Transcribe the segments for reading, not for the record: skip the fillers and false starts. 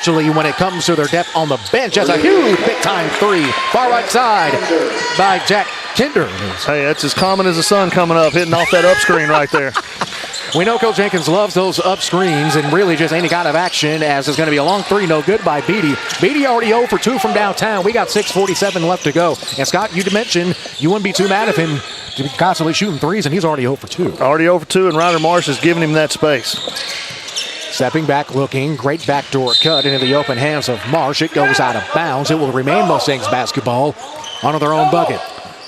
Actually, when it comes to their depth on the bench, that's a huge big-time three. Far right side by Jack Kinder. Hey, that's as common as the sun coming up, hitting off that up screen right there. We know Coach Jenkins loves those up screens and really just any kind of action, as it's going to be a long three, no good by Beatty. Beatty already 0 for 2 from downtown. We got 6:47 left to go. And Scott, you mentioned you wouldn't be too mad if him to be constantly shooting threes, and he's already 0 for 2. Already 0 for 2, and Ryder Marsh is giving him that space. Stepping back, looking, great backdoor cut into the open hands of Marsh. It goes out of bounds. It will remain Mustangs basketball onto their own bucket.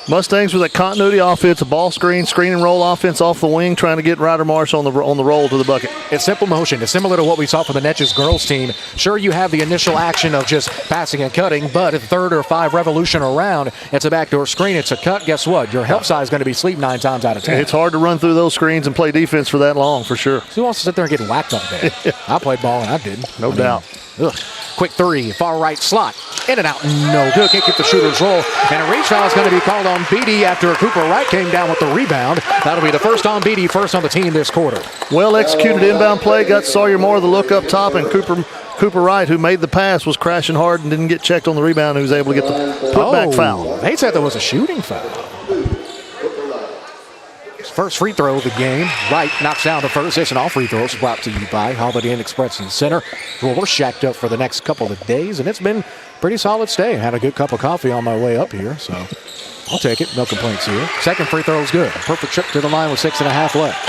Mustangs with a continuity offense, a ball screen and roll offense off the wing, trying to get Ryder Marsh on the roll to the bucket. It's simple motion. It's similar to what we saw from the Netches girls team. Sure, you have the initial action of just passing and cutting, but if third or 5 revolution around, it's a backdoor screen, it's a cut. Guess what? Your help side is going to be sleep 9 times out of 10. It's hard to run through those screens and play defense for that long, for sure. Who wants to sit there and get whacked all day? I played ball and I didn't. No doubt. Ugh. Quick three, far right slot. In and out, no good. Can't get the shooter's roll. And a reach foul is going to be called on Beatty after Cooper Wright came down with the rebound. That'll be the first on Beatty, first on the team this quarter. Well executed inbound play. Got Sawyer Moore the look up top, and Cooper Wright, who made the pass, was crashing hard and didn't get checked on the rebound, who was able to get the putback foul. They said there was a shooting foul. First free throw of the game. Wright knocks down the first. This and all free throws brought to you by Holiday Inn Express and Center. Well, we're shacked up for the next couple of days, and it's been a pretty solid stay. I had a good cup of coffee on my way up here, so I'll take it. No complaints here. Second free throw is good. A perfect trip to the line with 6.5 left.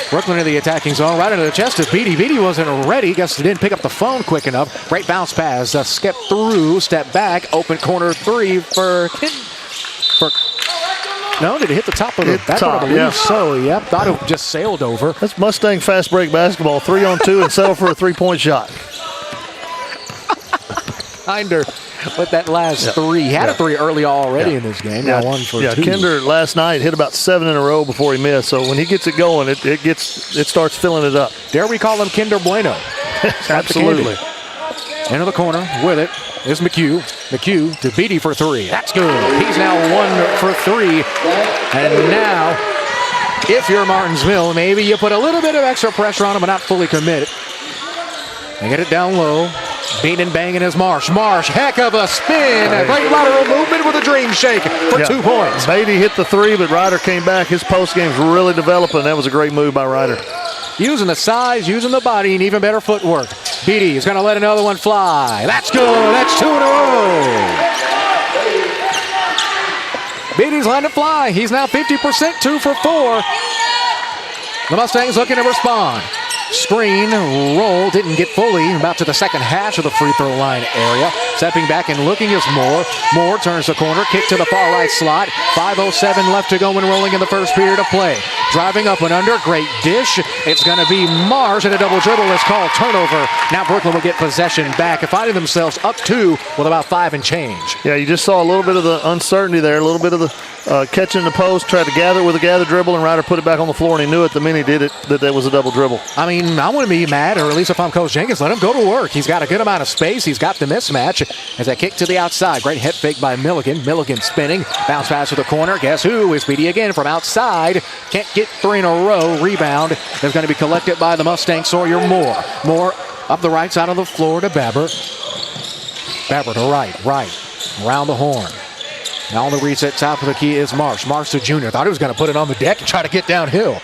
Brookeland in the attacking zone, right into the chest of Beatty. Beatty wasn't ready. Guess he didn't pick up the phone quick enough. Great bounce pass. Skip through, step back, open corner three for no, did it hit the top of the top? I believe so, yep. Thought it just sailed over. That's Mustang fast break basketball. 3-on-2 and settle for a 3-point shot. Kinder with that last three. He had a three early already in this game. Now 1 for 2. Kinder last night hit about 7 in a row before he missed. So when he gets it going, it starts filling it up. Dare we call him Kinder Bueno? Absolutely. Into the corner with it is McHugh. McHugh to Beatty for 3. That's good. He's now 1 for 3. And now, if you're Martinsville, maybe you put a little bit of extra pressure on him but not fully commit. And get it down low. Beating and banging is Marsh. Marsh, heck of a spin. A great lateral movement with a dream shake for 2 points. Beatty hit the 3, but Ryder came back. His post game's really developing. That was a great move by Ryder. Using the size, using the body, and even better footwork. Beatty is going to let another one fly. That's good. That's 2 in a row. Beatty's letting it fly. He's now 50%, 2 for 4. The Mustangs looking to respond. Screen, roll, didn't get fully. About to the second hash of the free throw line area. Stepping back and looking is Moore. Moore turns the corner, kick to the far right slot. 5:07 left to go when rolling in the first period of play. Driving up and under, great dish. It's going to be Marsh, and a double dribble is called turnover. Now Brookeland will get possession back and finding themselves up 2 with about 5 and change. Yeah, you just saw a little bit of the uncertainty there, a little bit of the catching the post, tried to gather with a gather dribble, and Ryder put it back on the floor, and he knew it the minute he did it that was a double dribble. I mean, I wouldn't be mad, or at least if I'm Coach Jenkins, let him go to work. He's got a good amount of space. He's got the mismatch as that kick to the outside. Great head fake by Milligan. Milligan spinning. Bounce pass to the corner. Guess who? Is Beatty again from outside. Can't get 3 in a row. Rebound is going to be collected by the Mustang Sawyer Moore. Moore up the right side of the floor to Babber. Babber to right. Around the horn. Now on the reset top of the key is Marsh. Marsh the junior. Thought he was going to put it on the deck and try to get downhill.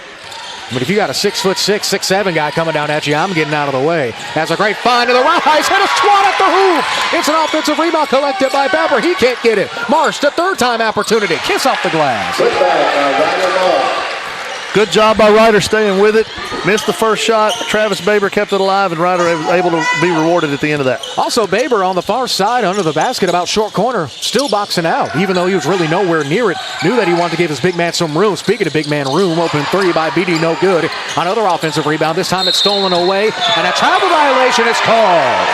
But if you got a 6'6", 6'7" guy coming down at you, I'm getting out of the way. That's a great find to the right. Hit a swat at the hoop. It's an offensive rebound collected by Babber. He can't get it. Marsh, the 3rd time opportunity. Kiss off the glass. Good job by Ryder staying with it. Missed the first shot. Travis Baber kept it alive, and Ryder was able to be rewarded at the end of that. Also, Baber on the far side under the basket about short corner, still boxing out, even though he was really nowhere near it. Knew that he wanted to give his big man some room. Speaking of big man room, open 3 by Beatty, no good. Another offensive rebound. This time it's stolen away, and a travel violation is called.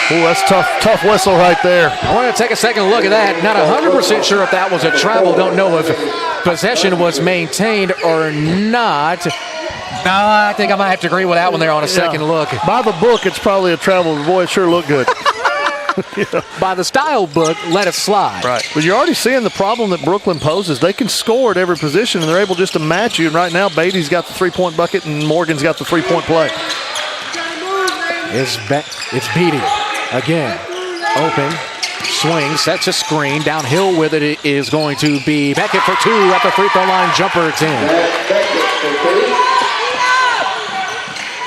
Oh, that's tough whistle right there. I want to take a second look at that. Not 100% sure if that was a travel. Don't know if possession was maintained or not. No, I think I might have to agree with that one there on a second look. By the book, it's probably a travel. Boy, it sure looked good. By the style book, let it slide. Right. But you're already seeing the problem that Brookeland poses. They can score at every position, and they're able just to match you. And right now, Beatty's got the 3-point bucket, and Morgan's got the 3-point play. It's Beatty again. Open. Swing, sets a screen. Downhill with it is going to be Beckett for two at the free throw line. Jumper, it's in.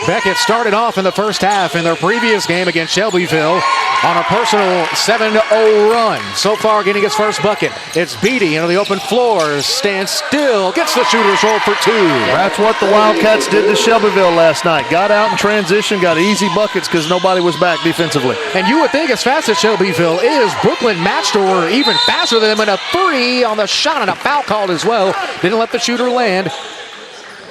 Beckett started off in the first half in their previous game against Shelbyville on a personal 7-0 run. So far getting his first bucket. It's Beatty into the open floor. Stands still. Gets the shooter's roll for two. That's what the Wildcats did to Shelbyville last night. Got out in transition, got easy buckets because nobody was back defensively. And you would think as fast as Shelbyville is, Brookeland matched or even faster than them in a three on the shot and a foul called as well. Didn't let the shooter land.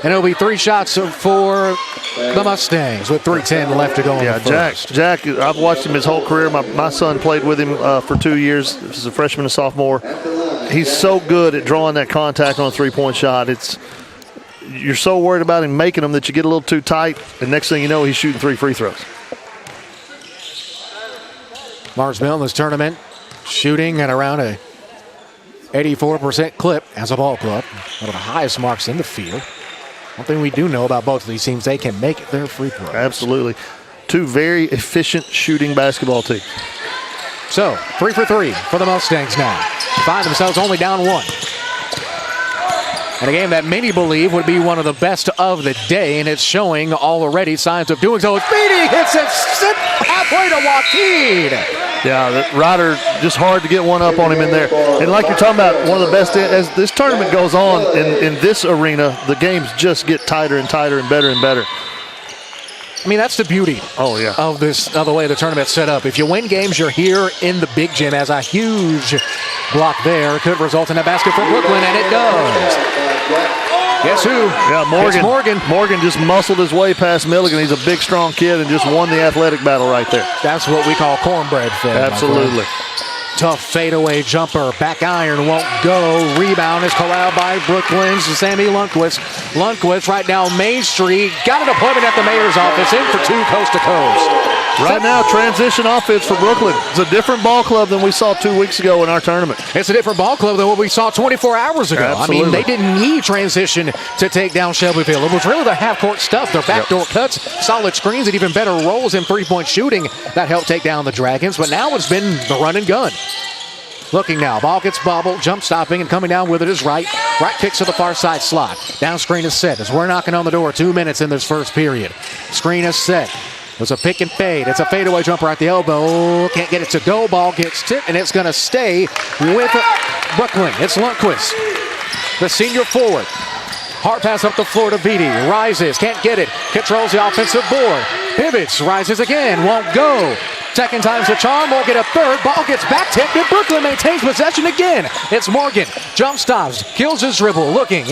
And it'll be three shots for the Mustangs with 3:10 left to go in the first. Jack, I've watched him his whole career. My son played with him for 2 years. This is a freshman and sophomore. He's so good at drawing that contact on a three-point shot. You're so worried about him making them that you get a little too tight, and next thing you know, he's shooting 3 free throws. Marsville in this tournament shooting at around a 84% clip as a ball club. One of the highest marks in the field. One thing we do know about both of these teams, they can make their free throws. Absolutely. Two very efficient shooting basketball teams. So, 3 for 3 for the Mustangs now. Find themselves only down one. And a game that many believe would be one of the best of the day, and it's showing already signs of doing so. It's Beatty hits it halfway to Joaquin. Yeah, Ryder just hard to get one up on him in there. And like you're talking about, one of the best, as this tournament goes on in this arena, the games just get tighter and tighter and better and better. I mean, that's the beauty of the way the tournament's set up. If you win games, you're here in the big gym. As a huge block there could result in a basket for Brookeland, and it does. Guess who? Yeah, Morgan. Morgan just muscled his way past Milligan. He's a big, strong kid and just won the athletic battle right there. That's what we call cornbread fed. Absolutely. Tough fadeaway jumper. Back iron won't go. Rebound is corralled by Brookeland's Sammy Lundquist. Lundquist right down Main Street. Got an appointment at the mayor's office. In for two coast to coast. Right now, transition offense for Brookeland. It's a different ball club than we saw 2 weeks ago in our tournament. It's a different ball club than what we saw 24 hours ago. Absolutely. I mean, they didn't need transition to take down Shelbyville. It was really the half-court stuff, their backdoor cuts, solid screens, and even better rolls in three-point shooting that helped take down the Dragons. But now it's been the run and gun. Looking now, ball gets bobbled, jump stopping, and coming down with it is Wright. Wright kicks to the far side slot. Down screen is set as we're knocking on the door. 2 minutes in this first period. Screen is set. It's a pick and fade. It's a fadeaway jumper at the elbow. Can't get it to go. Ball gets tipped, and it's going to stay with Brookeland. It's Lundquist, the senior forward. Hard pass up the floor to Beatty. Rises, can't get it. Controls the offensive board. Pivots, rises again, won't go. Second time's the charm, won't get a third. Ball gets back tipped, and Brookeland maintains possession again. It's Morgan. Jump stops, kills his dribble. Looking,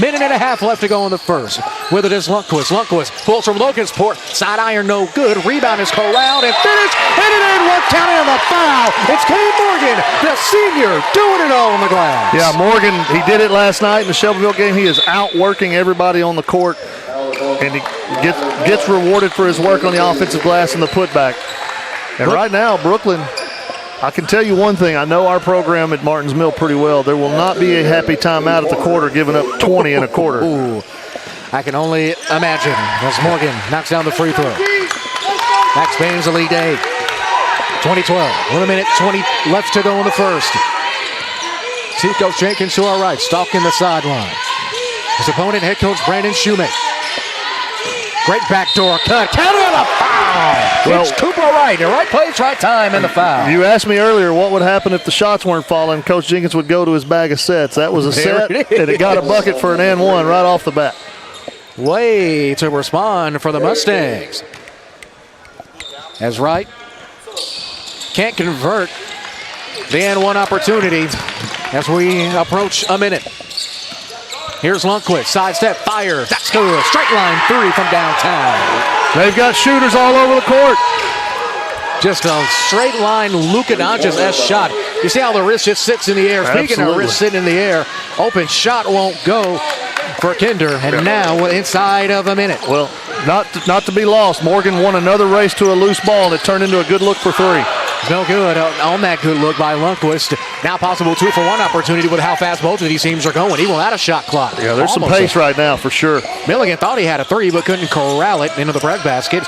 minute and a half left to go in the first. With it is Lundquist. Lundquist pulls from Logansport. Side iron, no good. Rebound is corralled and finished. Hit it in, one counting on the foul. It's Cade Morgan, the senior, doing it all on the glass. Yeah, Morgan, he did it last night in the Shelbyville game. He is outworking everybody on the court, and he gets rewarded for his work on the offensive glass and the putback. And right now, Brookeland, I can tell you one thing. I know our program at Martins Mill pretty well. There will not be a happy timeout at the quarter, giving up 20 in a quarter. Ooh, I can only imagine as Morgan knocks down the free throw. Max Baines the lead 8. 2012. 1 minute 20 left to go in the first. See Coach Jenkins to our right, stalking the sideline. His opponent, head coach Brandon Shoemake. Great backdoor cut. Counter on a foul. Well, it's Cooper Wright. The right place, right time, and the foul. You asked me earlier what would happen if the shots weren't falling. Coach Jenkins would go to his bag of sets. That was a set, and it got a bucket for an and one right off the bat. Way to respond for the Mustangs. As Wright can't convert the and one opportunity as we approach a minute. Here's Lundquist, sidestep, fires, that's good. Straight line three from downtown. They've got shooters all over the court. Just a straight line Luka Doncic-esque shot. You see how the wrist just sits in the air. Speaking Absolutely. of wrist sitting in the air, open shot won't go for Kinder, and now inside of a minute. Well, not to be lost, Morgan won another race to a loose ball, and it turned into a good look for three. No good on that good look by Lundquist. Now possible 2-for-1 opportunity with how fast both of these teams are going. Even without a shot clock. Yeah, there's some pace right now for sure. Milligan thought he had a three but couldn't corral it into the bread basket.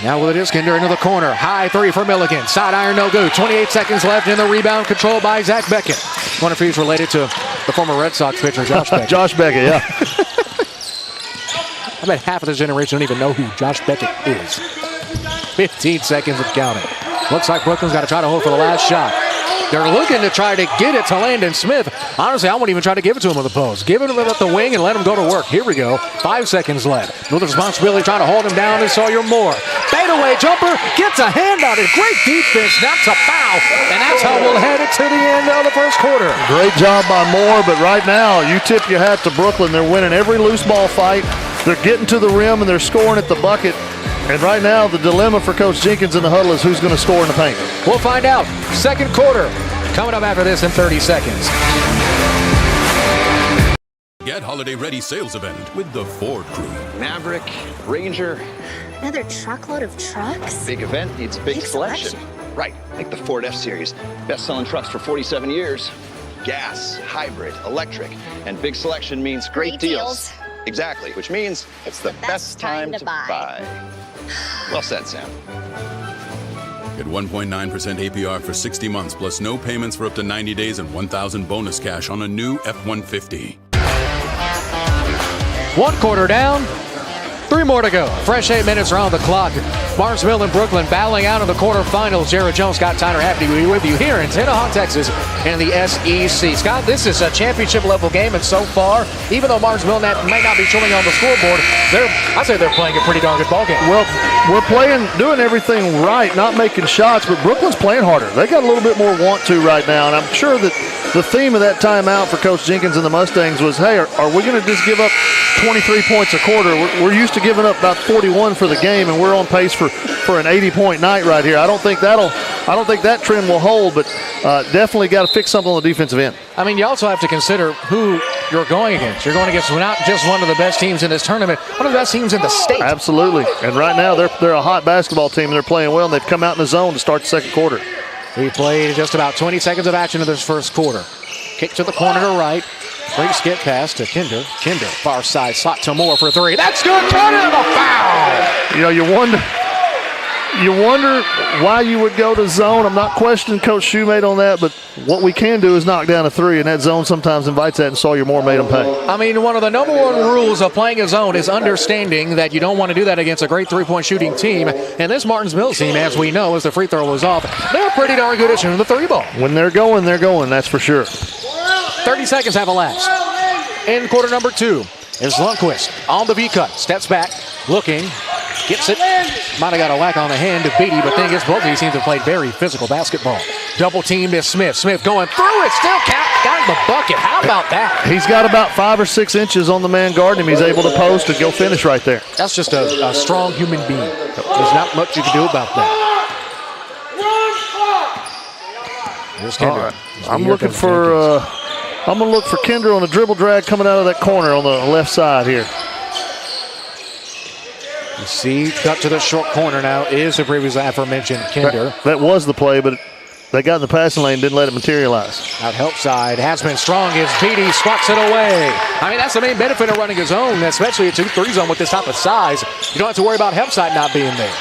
Now will it is Kinder into the corner. High three for Milligan. Side iron, no good. 28 seconds left in the rebound, controlled by Zach Beckett. Wonder if he's related to the former Red Sox pitcher, Josh Beckett. Josh Beckett, yeah. I bet half of this generation don't even know who Josh Beckett is. 15 seconds of counting. Looks like Brooklyn's got to try to hold for the last shot. They're looking to try to get it to Landon Smith. Honestly, I wouldn't even try to give it to him on the post. Give it to him at the wing and let him go to work. Here we go. 5 seconds left. With the responsibility trying to hold him down is Sawyer Moore. Fadeaway jumper. Gets a hand on it. Great defense. Not to foul. And that's how we'll head it to the end of the first quarter. Great job by Moore, but right now, you tip your hat to Brooklyn. They're winning every loose ball fight. They're getting to the rim, and they're scoring at the bucket. And right now, the dilemma for Coach Jenkins in the huddle is who's going to score in the paint. We'll find out. Second quarter coming up after this in 30 seconds. Get holiday ready sales event with the Ford crew. Maverick, Ranger. Another truckload of trucks? Big event needs a big selection. Right, like the Ford F-Series. Best-selling trucks for 47 years. Gas, hybrid, electric, and big selection means great deals. Exactly, which means it's the best time to buy. Well said, Sam. Get 1.9% APR for 60 months plus no payments for up to 90 days and $1,000 bonus cash on a new F-150. 1 quarter down. 3 more to go. Fresh 8 minutes around the clock. Barnesville and Brooklyn battling out in the quarterfinals. Jared Jones, Scott Tyner, happy to be with you here in Tenaha, Texas, in the SEC. Scott, this is a championship-level game, and so far, even though Barnesville may not be showing on the scoreboard, I'd say they're playing a pretty darn good ball game. Well, we're doing everything right, not making shots, but Brooklyn's playing harder. They got a little bit more want to right now, and I'm sure that the theme of that timeout for Coach Jenkins and the Mustangs was, hey, are we going to just give up 23 points a quarter? We're used to giving up about 41 for the game, and we're on pace for an 80-point night right here. I don't think that trend will hold, but definitely got to fix something on the defensive end. I mean, you also have to consider who you're going against. You're going against not just one of the best teams in this tournament, one of the best teams in the state. Absolutely, and right now they're a hot basketball team, and they're playing well, and they've come out in the zone to start the second quarter. We played just about 20 seconds of action in this first quarter. Kick to the corner to right. Great skip pass to Kinder. Kinder, far side, slot to Moore for 3. That's good. Turner, the foul. You know, you wonder why you would go to zone. I'm not questioning Coach Shoemate on that, but what we can do is knock down a 3, and that zone sometimes invites that, and Sawyer Moore made them pay. I mean, one of the number one rules of playing a zone is understanding that you don't want to do that against a great three-point shooting team. And this Martinsville team, as we know, as the free throw was off, they're pretty darn good at shooting the 3-ball. When they're going, that's for sure. 30 seconds have elapsed. In quarter number 2 is Lundquist on the V-cut. Steps back, looking, gets it. Might have got a whack on the hand to Beatty, but thing is, both of these teams have played very physical basketball. Double teamed is Smith. Smith going through it, still got the bucket. How about that? He's got about 5 or 6 inches on the man guarding him. He's able to post and go finish right there. That's just a strong human being. There's not much you can do about that. Here's Kinder. Right. I'm going to look for Kinder on a dribble drag coming out of that corner on the left side here. You see, cut to the short corner now is the previously aforementioned Kinder. That was the play, but they got in the passing lane, didn't let it materialize. Out help side has been strong as Beatty swats it away. I mean, that's the main benefit of running his own, especially a 2-3 zone with this type of size. You don't have to worry about help side not being there.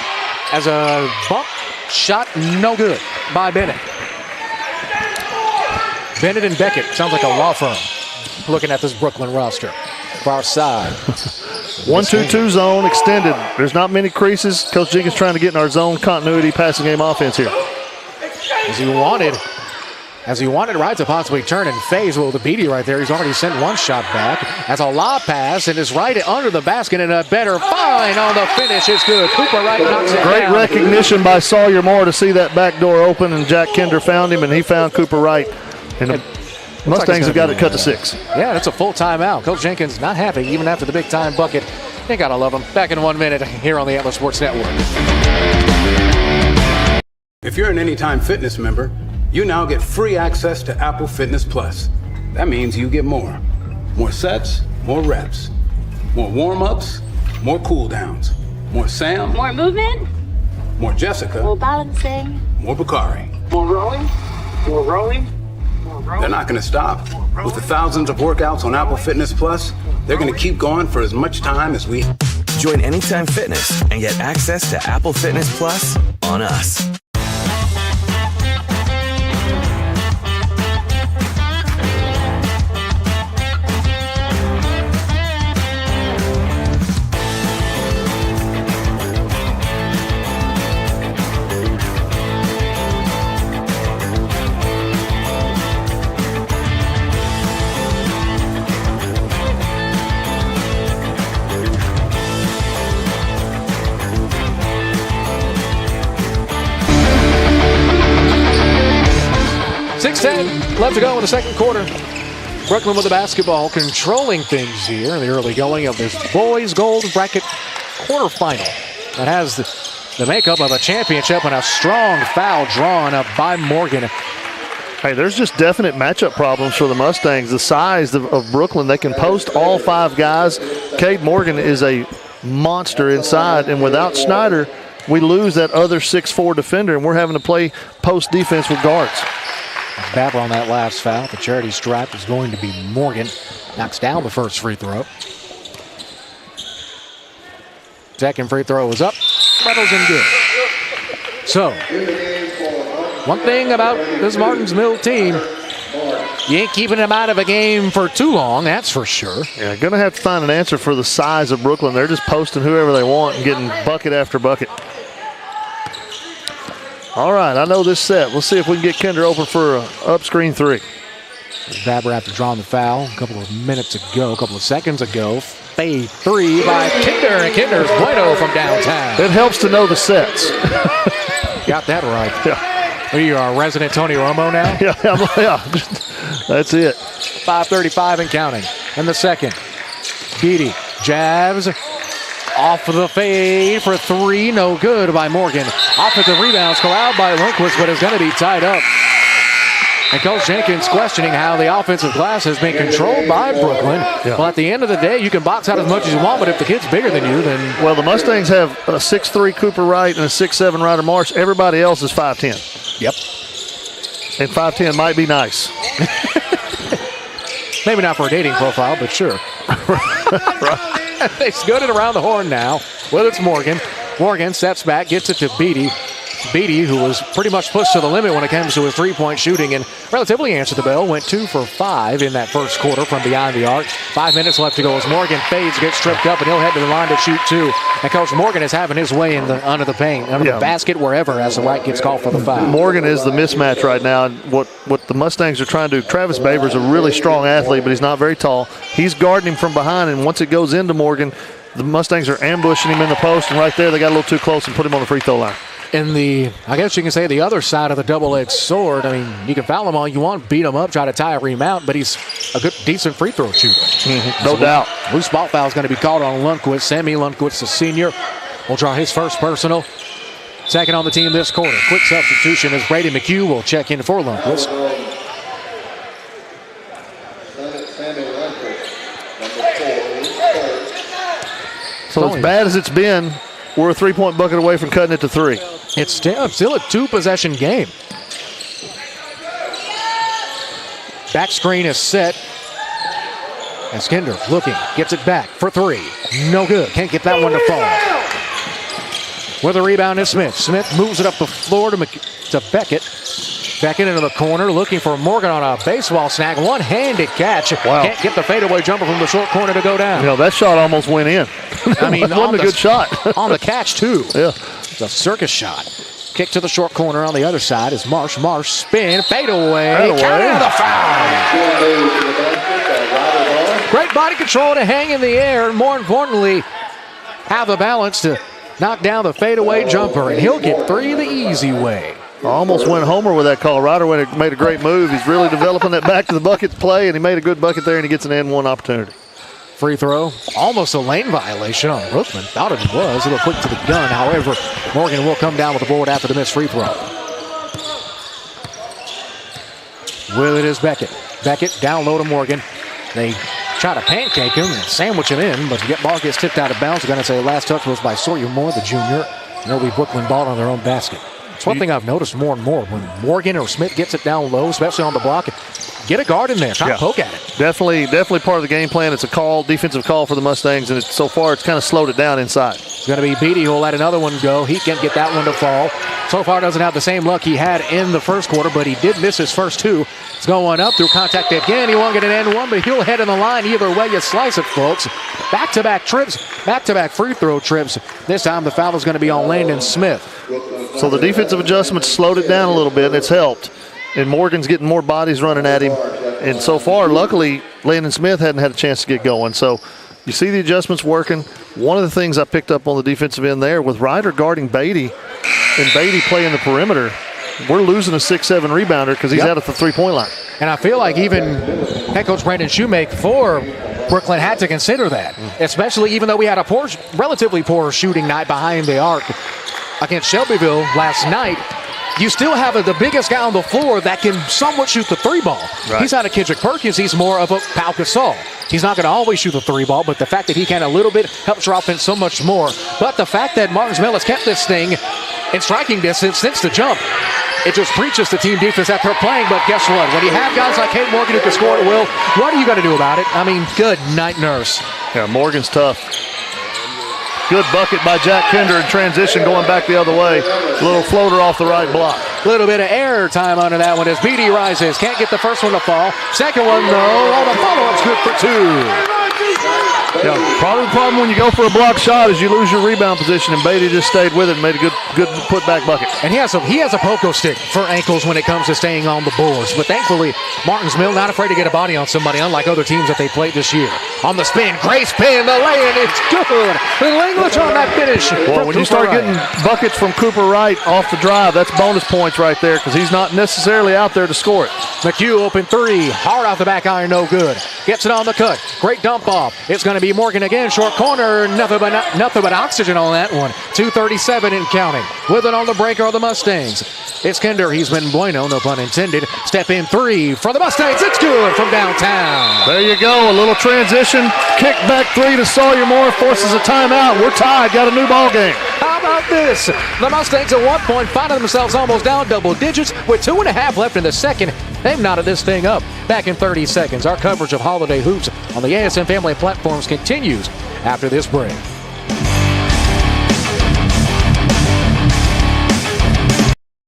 As a bump shot, no good by Bennett. Bennett and Beckett, sounds like a law firm looking at this Brooklyn roster. Far side. 1-2-2 zone extended. There's not many creases. Coach Jenkins trying to get in our zone continuity passing game offense here. As he wanted Wright to possibly turn and phase. Well, the Beatty right there, he's already sent one shot back. As a lob pass, and is right under the basket, and a better find on the finish is good. Cooper Wright knocks it down. Great recognition by Sawyer Moore to see that back door open, and Jack Kinder found him, and he found Cooper Wright. And the Mustangs have got it cut to 6. Yeah, that's a full timeout. Coach Jenkins not happy even after the big time bucket. You gotta love him. Back in 1 minute here on the Atlas Sports Network. If you're an Anytime Fitness member, you now get free access to Apple Fitness Plus. That means you get more. More sets, more reps. More warm-ups, more cool-downs. More Sam. More movement. More Jessica. More balancing. More Bakari. More rolling. More rolling. They're not going to stop. With the thousands of workouts on Apple Fitness Plus, they're going to keep going for as much time as we... Join Anytime Fitness and get access to Apple Fitness Plus on us. Left to go in the second quarter. Brookeland with the basketball, controlling things here in the early going of this boys gold bracket quarterfinal. That has the makeup of a championship and a strong foul drawn up by Morgan. Hey, there's just definite matchup problems for the Mustangs. The size of Brookeland, they can post all 5 guys. Cade Morgan is a monster inside, and without Snyder, we lose that other 6'4" defender, and we're having to play post defense with guards. Babber on that last foul. The charity stripe is going to be Morgan. Knocks down the first free throw. Second free throw is up. Rattles in good. So, one thing about this Martins Mill team, you ain't keeping them out of a game for too long, that's for sure. Yeah, going to have to find an answer for the size of Brookeland. They're just posting whoever they want and getting bucket after bucket. All right, I know this set. We'll see if we can get Kinder open for an up screen 3. Babber after drawing the foul a couple of minutes ago, a couple of seconds ago. Fade 3 by Kinder, and Kinder's bueno from downtown. It helps to know the sets. Got that right. Yeah. Are you our resident Tony Romo now? Yeah, that's it. 5:35 and counting. And the second, Beatty jabs. Off of the fade for 3, no good by Morgan. Offensive rebounds corralled by Lundquist, but is going to be tied up. And Coach Jenkins questioning how the offensive glass has been controlled by Brookeland. Yeah. Well, at the end of the day, you can box out as much as you want, but if the kid's bigger than you, then... Well, the Mustangs have a 6'3" Cooper Wright and a 6'7" Ryder Marsh. Everybody else is 5'10". Yep. And 5'10" might be nice. Maybe not for a dating profile, but sure. Right. They scoot it around the horn now. Well, it's Morgan. Morgan sets back, gets it to Beatty. Beatty, who was pretty much pushed to the limit when it comes to his three-point shooting, and relatively answered the bell, went 2 for 5 in that first quarter from behind the arc. 5 minutes left to go as Morgan fades, gets tripped up, and he'll head to the line to shoot 2. And Coach Morgan is having his way under the paint, under the basket, wherever, as the right gets called for the foul. Morgan is the mismatch right now. And what the Mustangs are trying to do, Travis Baver's a really strong athlete, but he's not very tall. He's guarding him from behind, and once it goes into Morgan, the Mustangs are ambushing him in the post, and right there they got a little too close and put him on the free throw line. In the, I guess you can say, the other side of the double-edged sword, I mean, you can foul him all you want, beat him up, try to tie a remount, but he's a good, decent free throw shooter. Mm-hmm. No doubt. Loose ball foul is going to be called on Lundquist. Sammy Lundquist, the senior, will draw his first personal. Second on the team this quarter. Quick substitution as Brady McHugh will check in for Lundquist. So as bad as it's been, we're a three-point bucket away from cutting it to 3. It's still a two-possession game. Back screen is set. As Kinder looking, gets it back for 3. No good. Can't get that one to fall. With a rebound is Smith. Smith moves it up the floor to Beckett. Beckett into the corner, looking for Morgan on a baseball snag. One-handed catch. Wow. Can't get the fadeaway jumper from the short corner to go down. You know, that shot almost went in. I mean, that wasn't a good shot. On the catch, too. Yeah. It's a circus shot. Kick to the short corner on the other side is Marsh. Marsh spin, fadeaway. Counter the foul. Great body control to hang in the air, and more importantly, have the balance to knock down the fadeaway jumper, and he'll get 3 the easy way. Almost went homer with that call. Ryder made a great move. He's really developing that back to the bucket play, and he made a good bucket there, and he gets an N1 opportunity. Free throw, almost a lane violation on Brookeland. Thought it was, a little quick to the gun. However, Morgan will come down with the board after the missed free throw. With it is Beckett. Beckett down low to Morgan. They try to pancake him and sandwich him in, but the ball gets tipped out of bounds. We're going to say last touch was by Sawyer Moore, the junior. And it'll be Brookeland ball on their own basket. It's one thing I've noticed more and more. When Morgan or Smith gets it down low, especially on the block, get a guard in there, try to poke at it. Definitely part of the game plan. It's a defensive call for the Mustangs, and so far it's kind of slowed it down inside. It's going to be Beatty who will let another one go. He can't get that one to fall. So far doesn't have the same luck he had in the first quarter, but he did miss his first two. It's going up through contact again. He won't get an end one, but he'll head in the line. Either way you slice it, folks. Back-to-back trips, back-to-back free throw trips. This time the foul is going to be on Landon Smith. So the defensive adjustments slowed it down a little bit, and it's helped. And Morgan's getting more bodies running at him. And so far, luckily, Landon Smith hadn't had a chance to get going. So you see the adjustments working. One of the things I picked up on the defensive end there, with Ryder guarding Beatty and Beatty playing the perimeter, we're losing a 6-7 rebounder because he's out at the three-point line. And I feel like even head coach Brandon Shoemake for Brookeland had to consider that, especially even though we had a relatively poor shooting night behind the arc against Shelbyville last night. You still have the biggest guy on the floor that can somewhat shoot the three ball. Right. He's not a Kendrick Perkins. He's more of a Pau Gasol. He's not going to always shoot the three ball, but the fact that he can a little bit helps your offense so much more. But the fact that Martinsville has kept this thing in striking distance since the jump, it just preaches the team defense that they're playing. But guess what? When you have guys like Kate Morgan who can score at will, what are you going to do about it? I mean, good night, nurse. Yeah, Morgan's tough. Good bucket by Jack Kinder in transition going back the other way. Little floater off the right block. Little bit of air time under that one as Beatty rises. Can't get the first one to fall. Second one, though. All the follow-up's good for two. Yeah, part of the problem when you go for a block shot is you lose your rebound position, and Beatty just stayed with it and made a good putback bucket. And he has a pogo stick for ankles when it comes to staying on the boards. But thankfully, Martinsville not afraid to get a body on somebody, unlike other teams that they played this year. On the spin, great spin, the lay-in, it's good. Little English on that finish. Well, when you start getting buckets from Cooper Wright off the drive, that's bonus points right there because he's not necessarily out there to score it. McHugh open three, hard off the back iron, no good. Gets it on the cut, great dump off. It's going to be Morgan again, short corner, nothing but oxygen on that one. 2:37 and counting. With it on the break are the Mustangs. It's Kinder, he's been bueno, no pun intended. Step in three for the Mustangs, it's good from downtown. There you go, a little transition, kick back three to Sawyer Moore, forces a timeout. We're tied, got a new ball game. How about this? The Mustangs at one point finding themselves almost down double digits with 2.5 left in the second. They've knotted this thing up. Back in 30 seconds. Our coverage of Holiday Hoops on the ASN family platforms continues after this break.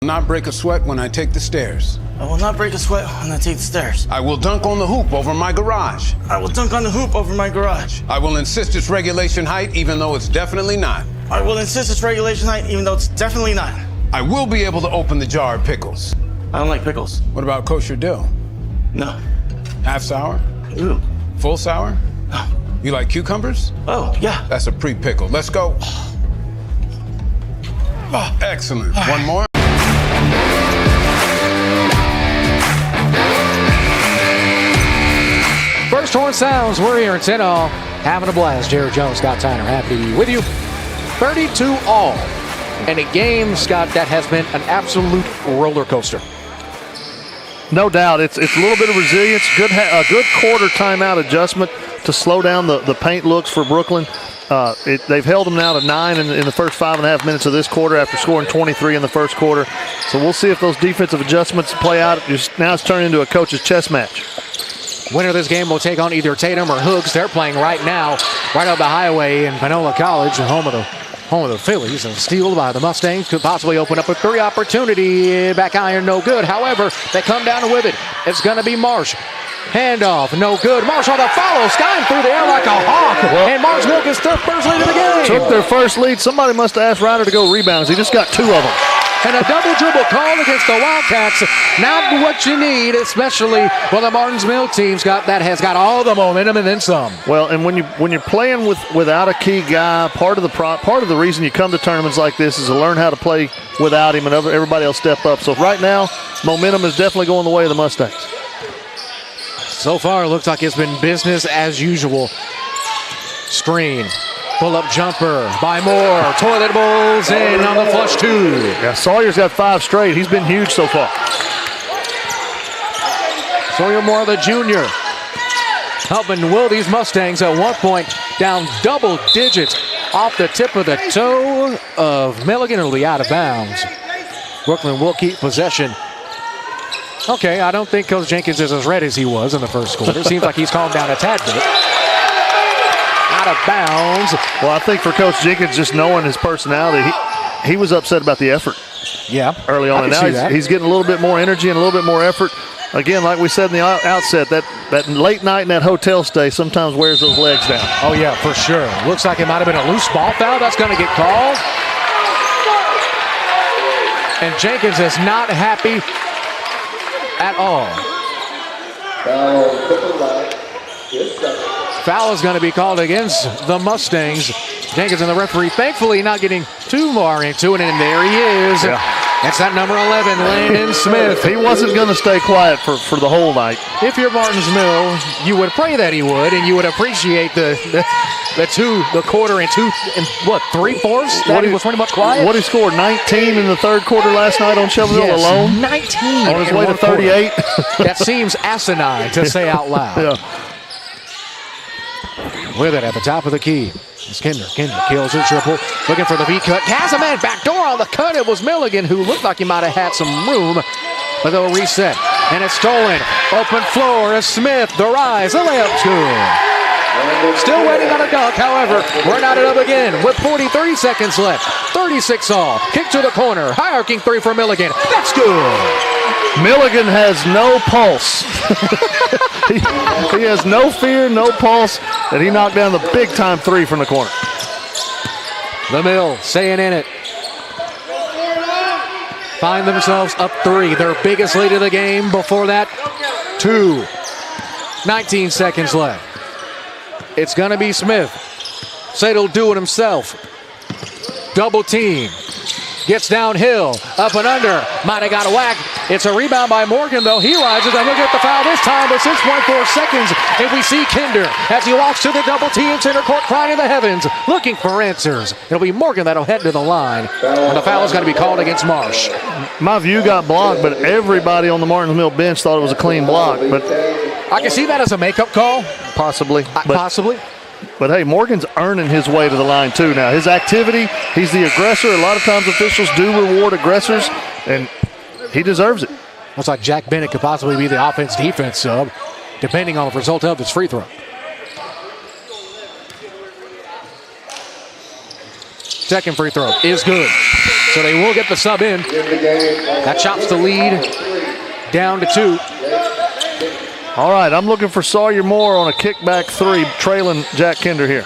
Not break a sweat when I take the stairs. I will not break a sweat when I take the stairs. I will dunk on the hoop over my garage. I will dunk on the hoop over my garage. I will insist it's regulation height even though it's definitely not. I will insist it's regulation height even though it's definitely not. I will be able to open the jar of pickles. I don't like pickles. What about kosher dill? No. Half sour? Ooh. Full sour? No. You like cucumbers? Oh, yeah. That's a pre-pickle. Let's go. Oh, excellent. One more. First horn sounds. We're here in 10-all. Having a blast. Jared Jones, Scott Tyner, happy to be with you. 32-all. And a game, Scott, that has been an absolute roller coaster. No doubt. It's a little bit of resilience. A good quarter timeout adjustment to slow down the paint looks for Brookeland. They've held them now to 9 in the first 5.5 minutes of this quarter after scoring 23 in the first quarter. So we'll see if those defensive adjustments play out. Now it's turned into a coach's chess match. Winner of this game will take on either Tatum or Hooks. They're playing right now, right up the highway in Panola College, home of the Phillies. And steal by the Mustangs could possibly open up a three opportunity. Back iron, no good. However, they come down with it. It's going to be Marsh. Handoff, no good. Marsh on the follow, skying through the air like a hawk. And Marshville gets their first lead of the game. Took their first lead. Somebody must have asked Ryder to go rebounds. He just got 2 of them. And a double dribble called against the Wildcats. Not what you need, especially when the Martinsville team's has got all the momentum and then some. Well, and when you're playing without a key guy, part of the reason you come to tournaments like this is to learn how to play without him, and everybody else step up. So right now, momentum is definitely going the way of the Mustangs. So far, it looks like it's been business as usual. Screen. Pull-up jumper by Moore. Toilet bowls in on the flush 2. Yeah, Sawyer's got 5 straight. He's been huge so far. Sawyer Moore, the junior, helping will these Mustangs at one point down double digits off the tip of the toe of Milligan. It'll be out of bounds. Brookeland will keep possession Okay, I don't think Coach Jenkins is as red as he was in the first quarter. It seems like he's calmed down a tad bit. Out of bounds. Well, I think for Coach Jenkins, just knowing his personality, he was upset about the effort. Yeah. Early on, and now he's getting a little bit more energy and a little bit more effort. Again, like we said in the outset, that late night and that hotel stay sometimes wears those legs down. Oh, yeah, for sure. Looks like it might have been a loose ball foul. That's going to get called. And Jenkins is not happy at all. Foul is going to be called against the Mustangs. Jenkins and the referee thankfully not getting too far into it, and there he is. Yeah. That's that number 11, Landon Smith. He wasn't going to stay quiet for the whole night. If you're Martins Mill, you would pray that he would, and you would appreciate the quarter and 3/4 that he was pretty much quiet. What he scored, 19 in the third quarter last night on Shelbyville alone? 19 on his way to 38. That seems asinine to say out loud. Yeah. With it at the top of the key. It's Kinder. Kinder kills her triple. Looking for the V-cut. Has a man backdoor on the cut. It was Milligan who looked like he might have had some room. But they'll reset. And it's stolen. Open floor is Smith. The rise. The layup's good. Still waiting on a dunk. However, we're not it up again with 30 seconds left. 36 all. Kick to the corner. High arcing three for Milligan. That's good. Milligan has no pulse. He has no fear, no pulse, and he knocked down the big-time three from the corner. The Mill staying in it. Find themselves up 3. Their biggest lead of the game. Before that, 2. 19 seconds left. It's going to be Smith. Said he'll do it himself. Double team. Gets downhill, up and under, might have got a whack. It's a rebound by Morgan, though. He rises and look at the foul this time, but 6.4 seconds. And we see Kinder as he walks to the double team center court, crying in the heavens, looking for answers. It'll be Morgan that'll head to the line. And the foul is going to be called against Marsh. My view got blocked, but everybody on the Martins Mill bench thought it was a clean block. But I can see that as a makeup call. Possibly. Possibly. But, hey, Morgan's earning his way to the line, too, now. His activity, he's the aggressor. A lot of times officials do reward aggressors, and he deserves it. Looks like Jack Bennett could possibly be the offense-defense sub, depending on the result of this free throw. Second free throw is good. So they will get the sub in. That chops the lead down to 2. All right, I'm looking for Sawyer Moore on a kickback 3, trailing Jack Kinder here.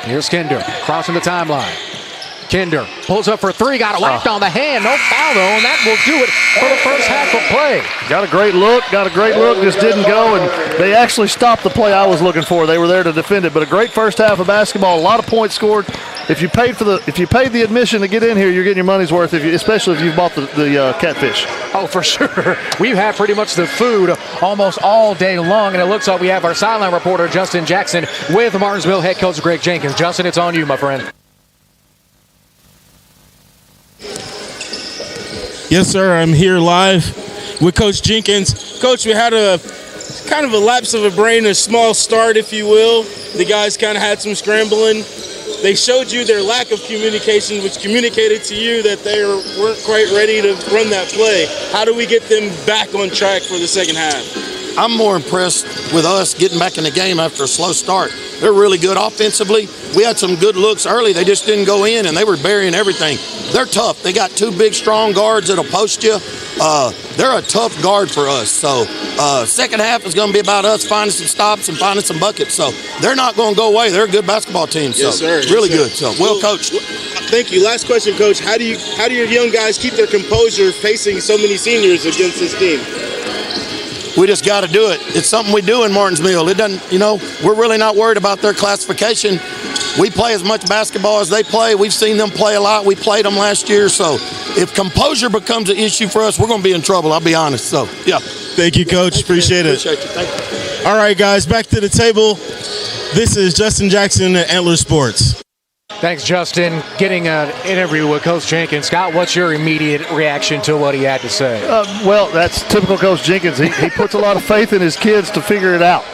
Here's Kinder, crossing the timeline. Kinder pulls up for 3, got it whacked on the hand. No foul, though, and that will do it for the first half of play. Got a great look, just didn't go, and they actually stopped the play I was looking for. They were there to defend it, but a great first half of basketball, a lot of points scored. If you paid the admission to get in here, you're getting your money's worth, especially if you've bought the catfish. Oh, for sure. We've had pretty much the food almost all day long, and it looks like we have our sideline reporter, Justin Jackson, with Martinsville head coach Greg Jenkins. Justin, it's on you, my friend. Yes, sir. I'm here live with Coach Jenkins. Coach, we had a kind of a lapse of a brain, a small start, if you will. The guys kind of had some scrambling. They showed you their lack of communication, which communicated to you that they weren't quite ready to run that play. How do we get them back on track for the second half? I'm more impressed with us getting back in the game after a slow start. They're really good offensively. We had some good looks early. They just didn't go in, and they were burying everything. They're tough. They got 2 big, strong guards that'll post you. They're a tough guard for us. So second half is going to be about us finding some stops and finding some buckets. So they're not going to go away. They're a good basketball team. So yes, sir. Really yes, good. So well coached. Thank you. Last question, Coach. How do your young guys keep their composure facing so many seniors against this team? We just got to do it. It's something we do in Martinsville. It doesn't, we're really not worried about their classification. We play as much basketball as they play. We've seen them play a lot. We played them last year. So if composure becomes an issue for us, we're going to be in trouble, I'll be honest. So, yeah. Thank you, Coach. Appreciate it. Appreciate you. Thank you. All right, guys, back to the table. This is Justin Jackson at Antler Sports. Thanks, Justin. Getting an interview with Coach Jenkins. Scott, what's your immediate reaction to what he had to say? Well, that's typical Coach Jenkins. He puts a lot of faith in his kids to figure it out.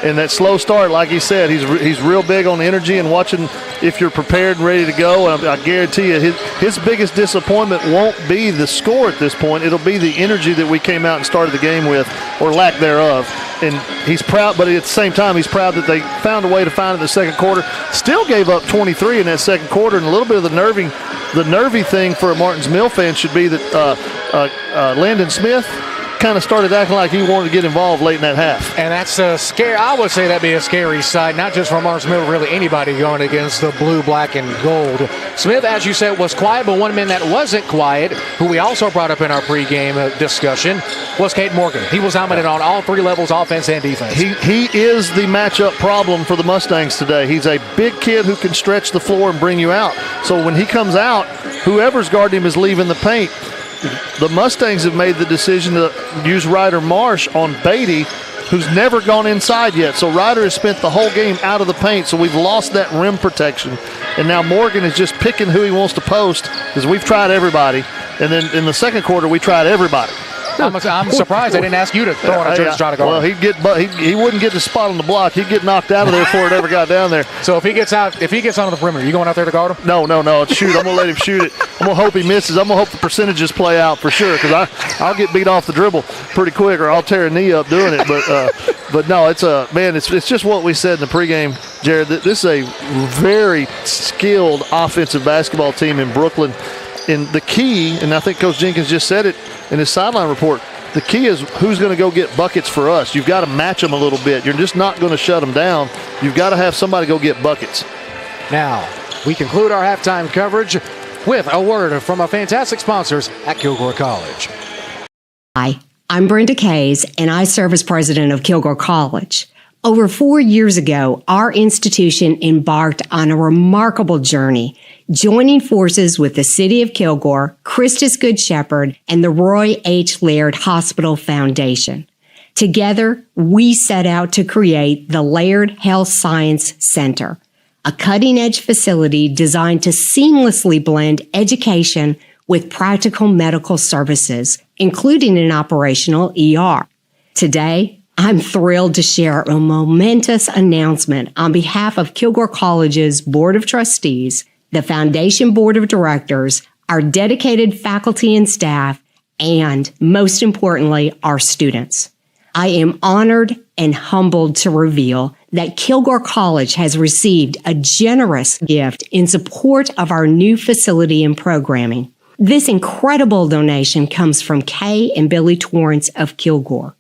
And that slow start, like he said, he's real big on energy and watching if you're prepared and ready to go. And I guarantee you his biggest disappointment won't be the score at this point. It'll be the energy that we came out and started the game with, or lack thereof. And he's proud, but at the same time, he's proud that they found a way to find it in the second quarter. Still gave up 23 in that second quarter, and a little bit of the nervy thing for a Martins Mill fan should be that Landon Smith kind of started acting like he wanted to get involved late in that half. And that's a scary. I would say that'd be a scary sight, not just for Martins Mill, really anybody going against the blue, black, and gold. Smith, as you said, was quiet, but one man that wasn't quiet, who we also brought up in our pregame discussion, was Cade Morgan. He was dominant on all three levels, offense and defense. He is the matchup problem for the Mustangs today. He's a big kid who can stretch the floor and bring you out. So when he comes out, whoever's guarding him is leaving the paint. The Mustangs have made the decision to use Ryder Marsh on Beatty, who's never gone inside yet. So Ryder has spent the whole game out of the paint, so we've lost that rim protection. And now Morgan is just picking who he wants to post, because we've tried everybody. And then in the second quarter, we tried everybody. I'm surprised they didn't ask you to throw on a trigger to try to guard him. Well, he wouldn't get the spot on the block. He'd get knocked out of there before it ever got down there. So if he gets onto the perimeter, you going out there to guard him? No. Shoot, I'm going to let him shoot it. I'm going to hope he misses. I'm going to hope the percentages play out for sure, because I'll get beat off the dribble pretty quick, or I'll tear a knee up doing it. But no, it's just what we said in the pregame, Jared. This is a very skilled offensive basketball team in Brookeland. And the key, and I think Coach Jenkins just said it in his sideline report, the key is who's going to go get buckets for us. You've got to match them a little bit. You're just not going to shut them down. You've got to have somebody go get buckets. Now, we conclude our halftime coverage with a word from our fantastic sponsors at Kilgore College. Hi, I'm Brenda Kays, and I serve as president of Kilgore College. Over 4 years ago, our institution embarked on a remarkable journey, joining forces with the City of Kilgore, Christus Good Shepherd, and the Roy H. Laird Hospital Foundation. Together, we set out to create the Laird Health Science Center, a cutting-edge facility designed to seamlessly blend education with practical medical services, including an operational ER. Today, I'm thrilled to share a momentous announcement on behalf of Kilgore College's Board of Trustees, the Foundation Board of Directors, our dedicated faculty and staff, and, most importantly, our students. I am honored and humbled to reveal that Kilgore College has received a generous gift in support of our new facility and programming. This incredible donation comes from Kay and Billy Torrance of Kilgore.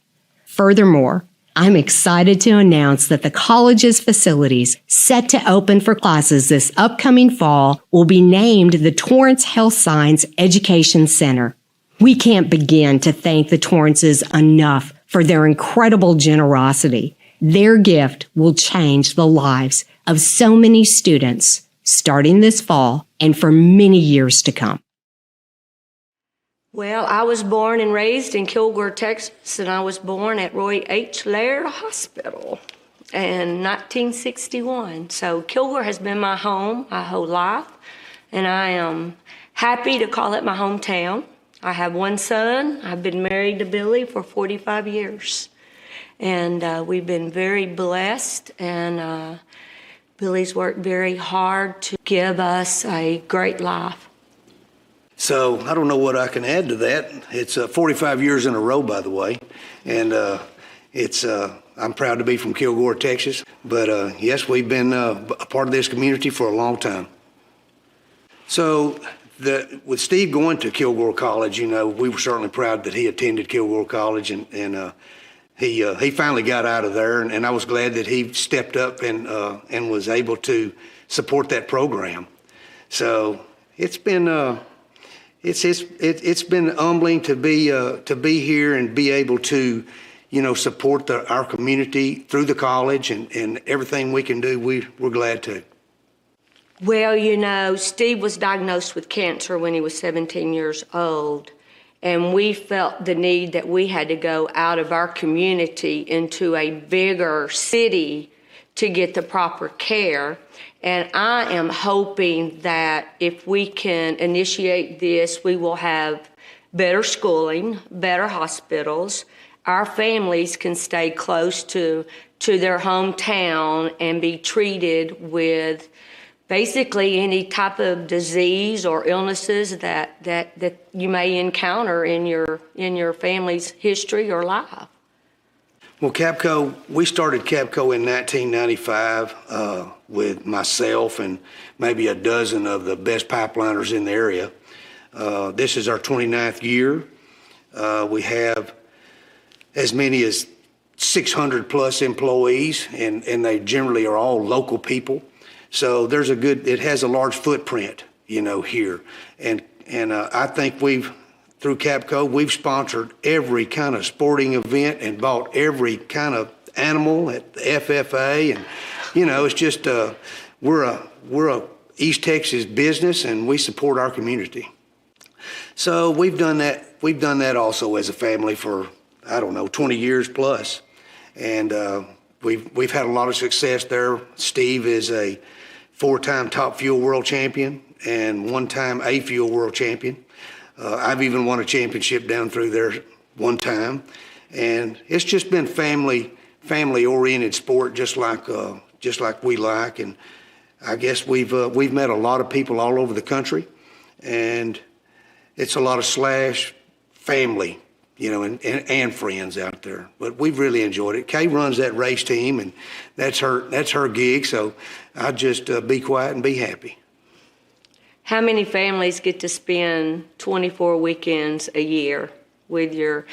Furthermore, I'm excited to announce that the college's facilities set to open for classes this upcoming fall will be named the Torrance Health Science Education Center. We can't begin to thank the Torrances enough for their incredible generosity. Their gift will change the lives of so many students starting this fall and for many years to come. Well, I was born and raised in Kilgore, Texas, and I was born at Roy H. Laird Hospital in 1961. So Kilgore has been my home my whole life, and I am happy to call it my hometown. I have one son. I've been married to Billy for 45 years, and we've been very blessed, and Billy's worked very hard to give us a great life. So I don't know what I can add to that. It's 45 years in a row, by the way, and I'm proud to be from Kilgore, Texas. But yes, we've been a part of this community for a long time. So with Steve going to Kilgore College, we were certainly proud that he attended Kilgore College, and he finally got out of there, and I was glad that he stepped up and was able to support that program. So it's been. It's been humbling to be here and be able to, support our community through the college and everything we can do. We're glad to. Well, Steve was diagnosed with cancer when he was 17 years old, and we felt the need that we had to go out of our community into a bigger city to get the proper care. And I am hoping that if we can initiate this, we will have better schooling, better hospitals. Our families can stay close to their hometown and be treated with basically any type of disease or illnesses that you may encounter in your family's history or life. Well, Capco, we started Capco in 1995 with myself and maybe a dozen of the best pipeliners in the area. This is our 29th year. We have as many as 600 plus employees, and they generally are all local people. So it has a large footprint, here. And I think through Capco, we've sponsored every kind of sporting event and bought every kind of animal at the FFA. And, it's just, we're a East Texas business, and we support our community. So we've done that also as a family for, 20 years plus. And we've had a lot of success there. Steve is a 4-time Top Fuel World Champion and 1-time A-Fuel World Champion. I've even won a championship down through there one time. And it's just been family-oriented sport, just like we like. And I guess we've met a lot of people all over the country, and it's a lot of family, and friends out there. But we've really enjoyed it. Kay runs that race team, and that's her gig. So I just be quiet and be happy. How many families get to spend 24 weekends a year with your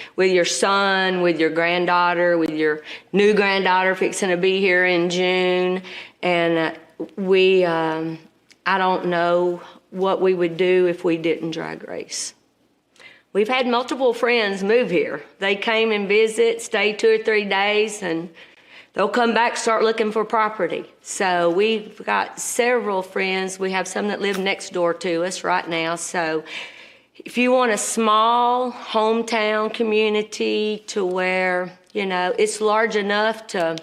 son, with your granddaughter, with your new granddaughter fixing to be here in June? And I don't know what we would do if we didn't drag race. We've had multiple friends move here. They came and visit, stay 2 or 3 days, and they'll come back, start looking for property. So we've got several friends. We have some that live next door to us right now. So if you want a small hometown community to where, it's large enough to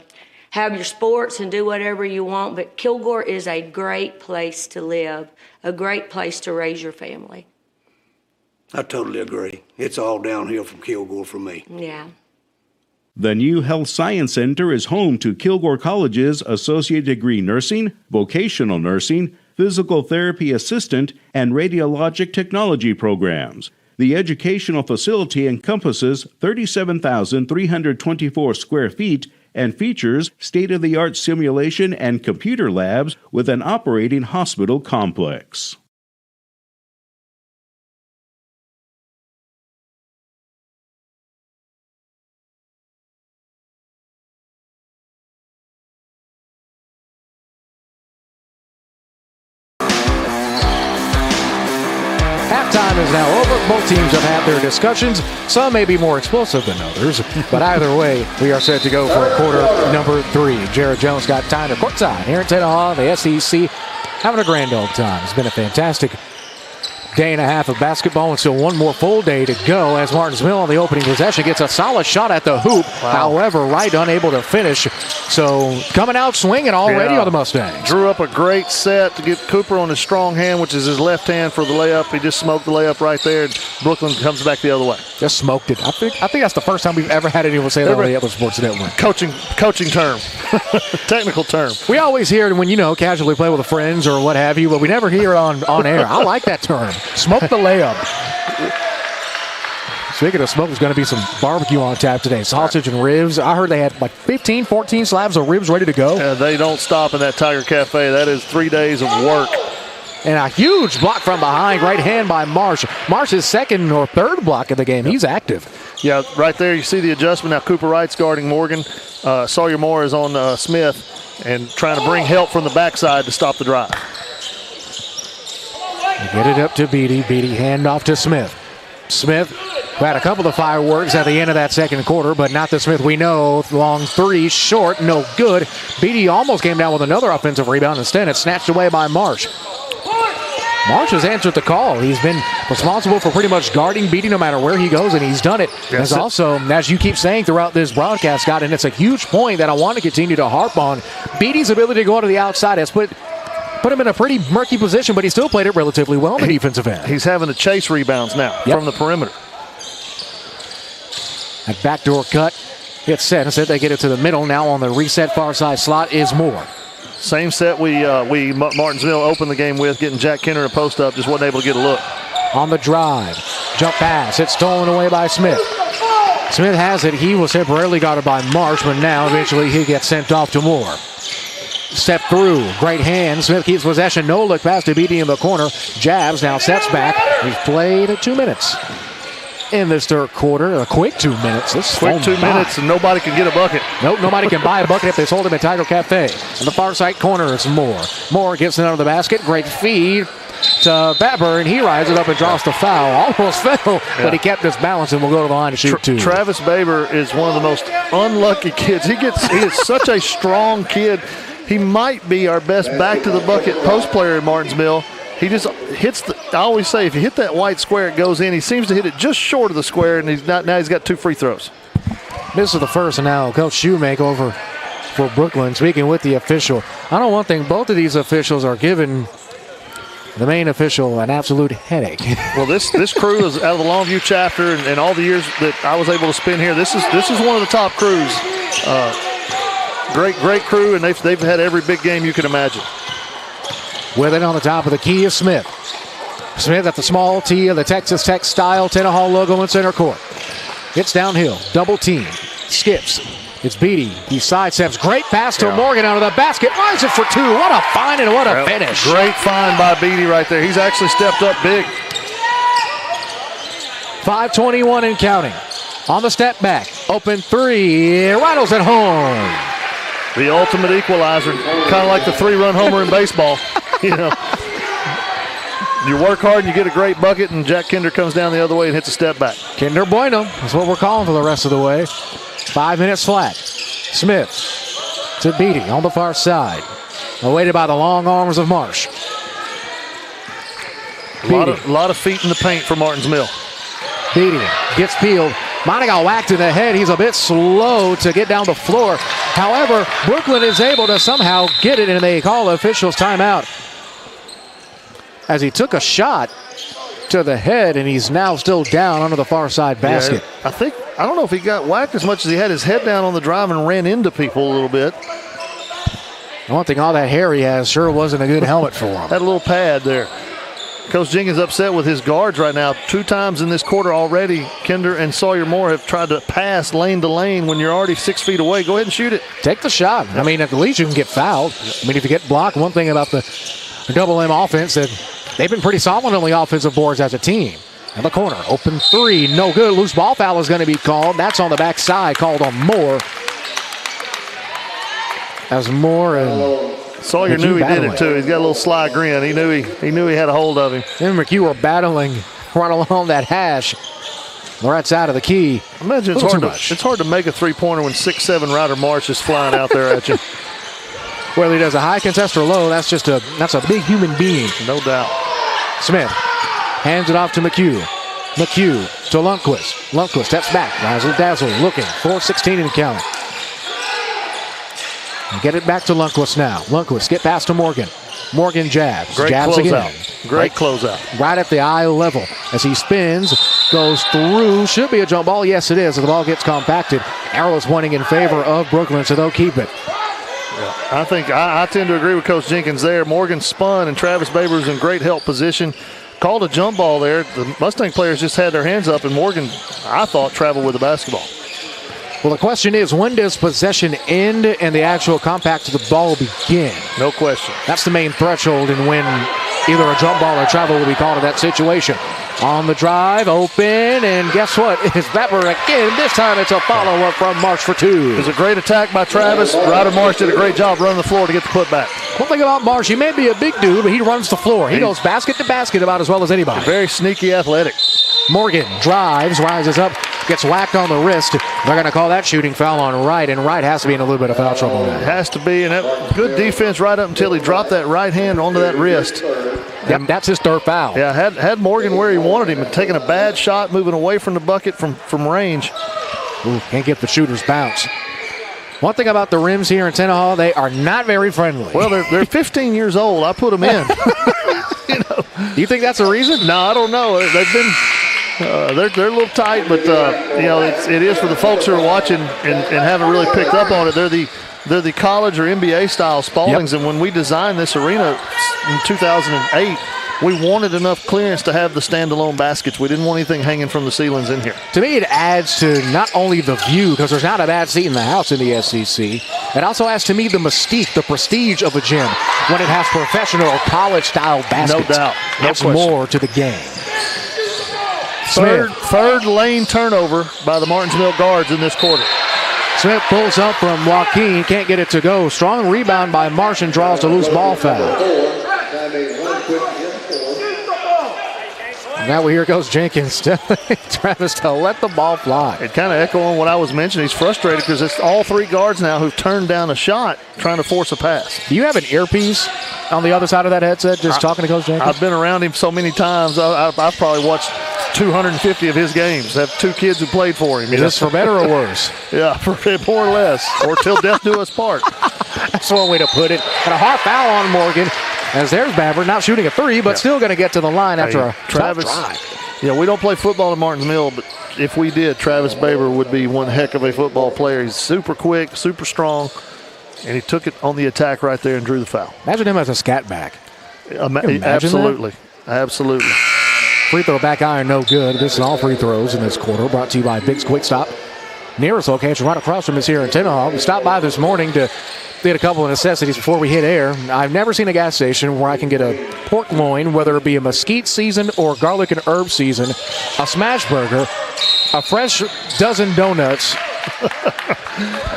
have your sports and do whatever you want, but Kilgore is a great place to live, a great place to raise your family. I totally agree. It's all downhill from Kilgore for me. Yeah. The new Health Science Center is home to Kilgore College's Associate Degree Nursing, Vocational Nursing, Physical Therapy Assistant, and Radiologic Technology programs. The educational facility encompasses 37,324 square feet and features state-of-the-art simulation and computer labs with an operating hospital complex. Halftime is now over. Both teams have had their discussions. Some may be more explosive than others, but either way, we are set to go for quarter number 3. Jared Jones got time to courtside here in Tenaha, the SEC, having a grand old time. It's been a fantastic day and a half of basketball, and still one more full day to go as Martinsville on the opening possession gets a solid shot at the hoop. Wow. However, Wright unable to finish. So coming out swinging already on the Mustangs. Drew up a great set to get Cooper on his strong hand, which is his left hand for the layup. He just smoked the layup right there, and Brookeland comes back the other way. Just smoked it. I think that's the first time we've ever had anyone say that on the Upper Sports Network. Coaching term. Technical term. We always hear it when, casually play with friends or what have you, but we never hear it on air. I like that term. Smoke the layup. Speaking of smoke, there's going to be some barbecue on tap today. Sausage and ribs. I heard they had like 15, 14 slabs of ribs ready to go. They don't stop in that Tiger Cafe. That is 3 days of work. And a huge block from behind, right hand by Marsh. Marsh's second or third block of the game. He's active. Yeah, right there you see the adjustment. Now Cooper Wright's guarding Morgan. Sawyer Moore is on Smith and trying to bring help from the backside to stop the drive. Get it up to Beatty. Beatty hand off to Smith. Smith had a couple of fireworks at the end of that second quarter, but not the Smith we know. Long three, short, no good. Beatty almost came down with another offensive rebound. Instead, it's snatched away by Marsh. Marsh has answered the call. He's been responsible for pretty much guarding Beatty no matter where he goes, and he's done it. As also, as you keep saying throughout this broadcast, Scott, and it's a huge point that I want to continue to harp on, Beatty's ability to go to the outside has put him in a pretty murky position, but he still played it relatively well in the defensive end. He's having to chase rebounds now from the perimeter. A backdoor cut. It's set. Instead, they get it to the middle. Now on the reset far side slot is Moore. Same set Martinsville opened the game with, getting Jack Kinder a post up, just wasn't able to get a look. On the drive, jump pass, it's stolen away by Smith. Smith has it. He was temporarily guarded by Marsh, but now eventually he gets sent off to Moore. Step through, great hand. Smith keeps possession. No look pass to Beatty in the corner. Jabs, now sets back. We've played 2 minutes in this third quarter. A quick 2 minutes. This quick 2 minutes, and nobody can get a bucket. Nope, nobody can buy a bucket if they sold him at Tiger Cafe. On the far side corner, it's Moore. Moore gets it under the basket. Great feed to Babber, and he rises up and draws the foul. Almost fell, but he kept his balance and will go to the line to shoot two. Travis Baber is one of the most unlucky kids. He is such a strong kid. He might be our best back-to-the-bucket post player in Martinsville. He just hits I always say, if you hit that white square, it goes in. He seems to hit it just short of the square, and now he's got 2 free throws. This is the first, and now Coach Shoemake over for Brookeland, speaking with the official. I know one thing, both of these officials are giving the main official an absolute headache. Well, this crew is out of the Longview chapter, and all the years that I was able to spend here, this is one of the top crews. Great crew, and they've had every big game you can imagine. With it on the top of the key is Smith. Smith at the small tee of the Texas Tech style Tenahall logo in center court. It's downhill, double team, skips. It's Beatty. He sidesteps. Great pass to Morgan out of the basket. Finds it for 2. What a find and what a finish. Great find by Beatty right there. He's actually stepped up big. 5:21 and counting. On the step back. Open 3. Rattles it home. The ultimate equalizer. Kind of like the 3-run homer in baseball. You know. You work hard and you get a great bucket, and Jack Kinder comes down the other way and hits a step back. Kinder Bueno. That's what we're calling for the rest of the way. 5 minutes flat. Smith to Beatty on the far side. Awaited by the long arms of Marsh. A lot of feet in the paint for Martinsville. Beatty gets peeled. Monaco whacked in the head. He's a bit slow to get down the floor. However, Brookeland is able to somehow get it, and they call the officials timeout. As he took a shot to the head, and he's now still down under the far side basket. Yeah, I don't know if he got whacked as much as he had his head down on the drive and ran into people a little bit. One thing, all that hair he has sure wasn't a good helmet for him. Had a little pad there. Coach Jenkins upset with his guards right now. 2 times in this quarter already, Kinder and Sawyer Moore have tried to pass lane to lane when you're already 6 feet away. Go ahead and shoot it. Take the shot. I mean, at the least you can get fouled. I mean, if you get blocked, one thing about the double M offense, that they've been pretty solid on the offensive boards as a team. In the corner, open 3, no good. Loose ball foul is going to be called. That's on the backside, called on Moore. As Moore and Sawyer knew he did it too. He's got a little sly grin. He knew he had a hold of him. Him and McHugh were battling right along that hash. The right side of the key. Imagine it's hard to make a 3-pointer when 6'7" Ryder Marsh is flying out there at you. Whether he does a high contest or low, that's a big human being. No doubt. Smith hands it off to McHugh. McHugh to Lundquist. Lundquist steps back. Razzle dazzle looking. 4:16 in counting. Get it back to Lundquist now. Lundquist get past to Morgan. Morgan jabs. Great jabs closeout. again. Great closeout. Right at the eye level as he spins, goes through. Should be a jump ball. Yes, it is. The ball gets compacted. Arrows pointing in favor of Brookeland, so they'll keep it. Yeah, I think I tend to agree with Coach Jenkins there. Morgan spun, and Travis Baber was in great help position. Called a jump ball there. The Mustang players just had their hands up, and Morgan, I thought, traveled with the basketball. Well, the question is, when does possession end and the actual compact of the ball begin? No question. That's the main threshold, and when either a jump ball or travel will be called in that situation. On the drive, open, and guess what? It's Babber again. This time it's a follow-up from Marsh for 2. It was a great attack by Travis. Ryder Marsh did a great job running the floor to get the putback. One thing about Marsh, he may be a big dude, but he runs the floor. He goes basket to basket about as well as anybody. Very sneaky athletic. Morgan drives, rises up, gets whacked on the wrist. They're going to call that shooting foul on Wright, and Wright has to be in a little bit of foul trouble now. It has to be, and that good defense right up until he dropped that right hand onto that wrist. Yep, that's his third foul. Yeah, had Morgan where he wanted him, and taking a bad shot, moving away from the bucket from range. Ooh, can't get the shooter's bounce. One thing about the rims here in Tenahall, they are not very friendly. Well, they're 15 years old. I put them in. Do you think that's a reason? No, I don't know. They've been they're a little tight, but it is for the folks who are watching and haven't really picked up on it. They're the They're the college or NBA style Spaldings, and when we designed this arena in 2008, we wanted enough clearance to have the standalone baskets. We didn't want anything hanging from the ceilings in here. To me, it adds to not only the view, because there's not a bad seat in the house in the SEC, it also adds to me the mystique, the prestige of a gym when it has professional or college-style baskets. No doubt. No Adds question. more to the game. Third lane turnover by the Martinsville guards in this quarter. Smith pulls up from Joaquin, can't get it to go. Strong rebound by Marsh and draws the loose ball foul. Now here goes Jenkins. Travis to let the ball fly. It kind of echoing what I was mentioning. He's frustrated because it's all three guards now who've turned down a shot trying to force a pass. Do you have an earpiece on the other side of that headset just talking to Coach Jenkins? I've been around him so many times. I've probably watched 250 of his games. I have two kids who played for him. Is this for better or worse? Yeah, for more or less. Or till death do us part. That's one way to put it. And a hard foul on Morgan. As there's Babber, not shooting a three, but still going to get to the line after a tough drive. Yeah, we don't play football at Martins Mill, but if we did, Travis Baber would be one heck of a football player. He's super quick, super strong, and he took it on the attack right there and drew the foul. Imagine him as a scat back. Absolutely. Absolutely. Free throw back iron, no good. This is all free throws in this quarter, brought to you by Big's Quick Stop. Nearest location right across from us here in Tenaha. We stopped by this morning to get a couple of necessities before we hit air. I've never seen a gas station where I can get a pork loin, whether it be a mesquite season or garlic and herb season, a smash burger, a fresh dozen donuts.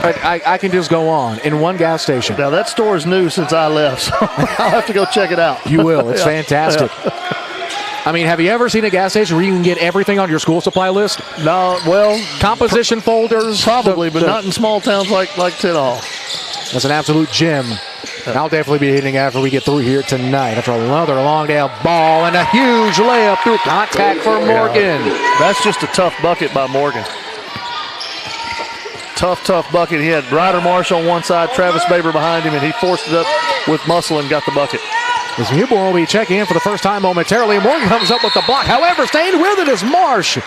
I can just go on in one gas station. Now, that store is new since I left, so I'll have to go check it out. You will. It's fantastic. Yeah. I mean, have you ever seen a gas station where you can get everything on your school supply list? No, well. Composition folders? Probably, but not in small towns like Tenaha. That's an absolute gem. I'll definitely be hitting after we get through here tonight. After another Longdale ball and a huge layup through contact for Morgan. That's just a tough bucket by Morgan. Tough bucket. He had Ryder Marsh on one side, Travis Baber behind him, and he forced it up with muscle and got the bucket. As Newborn will be checking in for the first time momentarily. Morgan comes up with the block. However, staying with it is Marsh.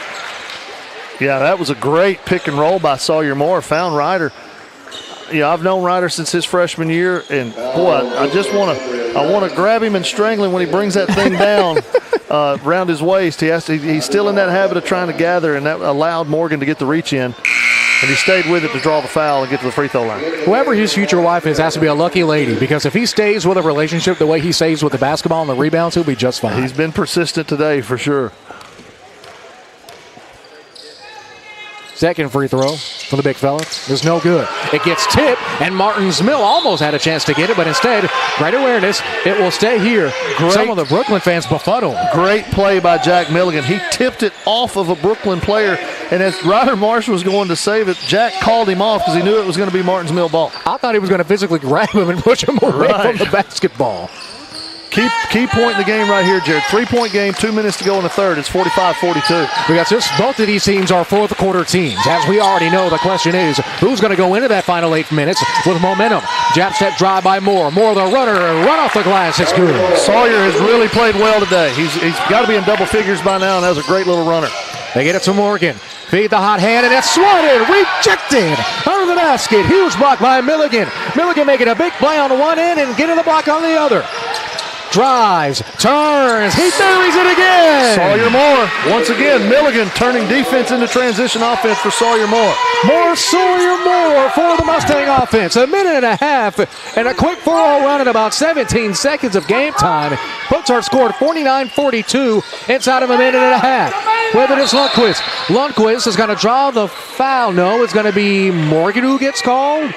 Yeah, that was a great pick and roll by Sawyer Moore. Found Ryder. Yeah, I've known Ryder since his freshman year, and boy, I want to grab him and strangle him when he brings that thing down around his waist. He's still in that habit of trying to gather, and that allowed Morgan to get the reach in. And he stayed with it to draw the foul and get to the free throw line. Whoever his future wife is has to be a lucky lady, because if he stays with a relationship the way he stays with the basketball and the rebounds, he'll be just fine. He's been persistent today for sure. Second free throw from the big fella is no good. It gets tipped, and Martins Mill almost had a chance to get it, but instead, great awareness, it will stay here. Some of the Brooklyn fans befuddled. Great play by Jack Milligan. He tipped it off of a Brooklyn player, and as Ryder Marsh was going to save it, Jack called him off because he knew it was going to be Martins Mill ball. I thought he was going to physically grab him and push him away from the basketball. Key point in the game right here, Jared. 3-point game, 2 minutes to go in the third. It's 45-42. We got just both of these teams are fourth quarter teams. As we already know, the question is, who's going to go into that final 8 minutes with momentum? Jab step drive by Moore. Moore the runner, run off the glass. It's good. Sawyer has really played well today. He's got to be in double figures by now, and that was a great little runner. They get it to Morgan. Feed the hot hand, and it's swatted, rejected, under the basket. Huge block by Milligan. Milligan making a big play on one end and getting the block on the other. Drives, turns, he buries it again. Sawyer Moore, once again, Milligan turning defense into transition offense for Sawyer Moore. More Sawyer Moore for the Mustang offense. A minute and a half and a quick 4-0 run in about 17 seconds of game time. Mozart scored 49-42 inside of a minute and a half. With it is Lundquist. Lundquist is going to draw the foul. No, it's going to be Morgan who gets called.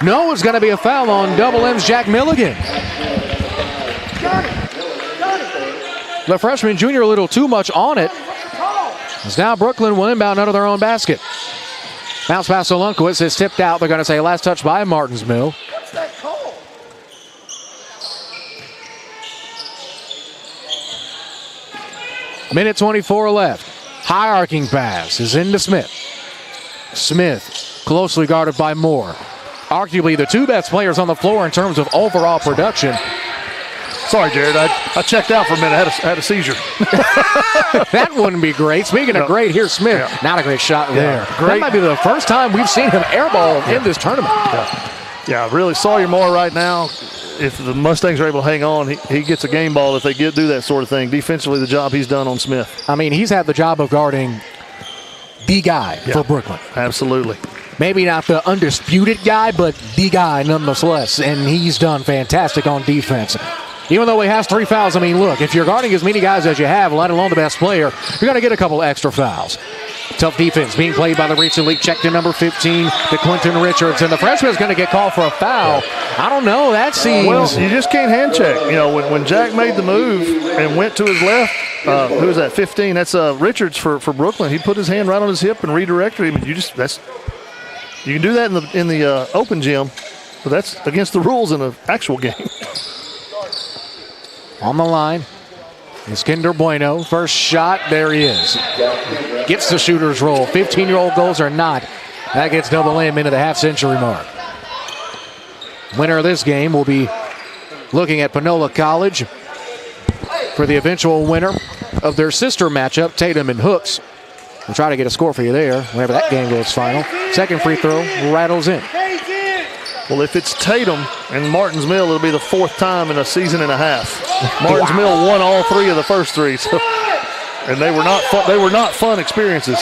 No, it's going to be a foul on Double M's Jack Milligan. The freshman junior a little too much on it. As now Brooklyn will inbound under their own basket. Bounce pass to Lundquist is tipped out. They're going to say last touch by Martins Mill. Minute 24 left. High arcing pass is into Smith. Smith closely guarded by Moore. Arguably the two best players on the floor in terms of overall production. Sorry, Jared. I checked out for a minute. I had a seizure. That wouldn't be great. Speaking of great, here's Smith. Not a great shot there. Great. That might be the first time we've seen him airball in this tournament. Yeah, really, Sawyer Moore right now, if the Mustangs are able to hang on, he gets a game ball if they do that sort of thing. Defensively, the job he's done on Smith. I mean, he's had the job of guarding the guy for Brookeland. Absolutely. Maybe not the undisputed guy, but the guy nonetheless, and he's done fantastic on defense. Even though he has 3 fouls, I mean, look, if you're guarding as many guys as you have, let alone the best player, you're going to get a couple extra fouls. Tough defense being played by the recently checked in number 15 to Quentin Richards, and the freshman is going to get called for a foul. I don't know. That seems... Well, you just can't hand check. You know, when Jack made the move and went to his left, who was that, 15? That's Richards for Brookeland. He put his hand right on his hip and redirected him. You can do that in the open gym, but that's against the rules in an actual game. On the line is Kinder Bueno. First shot, there he is. Gets the shooter's roll. 15-year-old goals or not. That gets double M into the half-century mark. Winner of this game will be looking at Panola College for the eventual winner of their sister matchup, Tatum and Hooks. We'll try to get a score for you there whenever that game goes final. Second free throw rattles in. Well, if it's Tatum and Martins Mill, it'll be the 4th time in a season and a half. Martins Mill won all 3 of the first 3, and they were not fun experiences.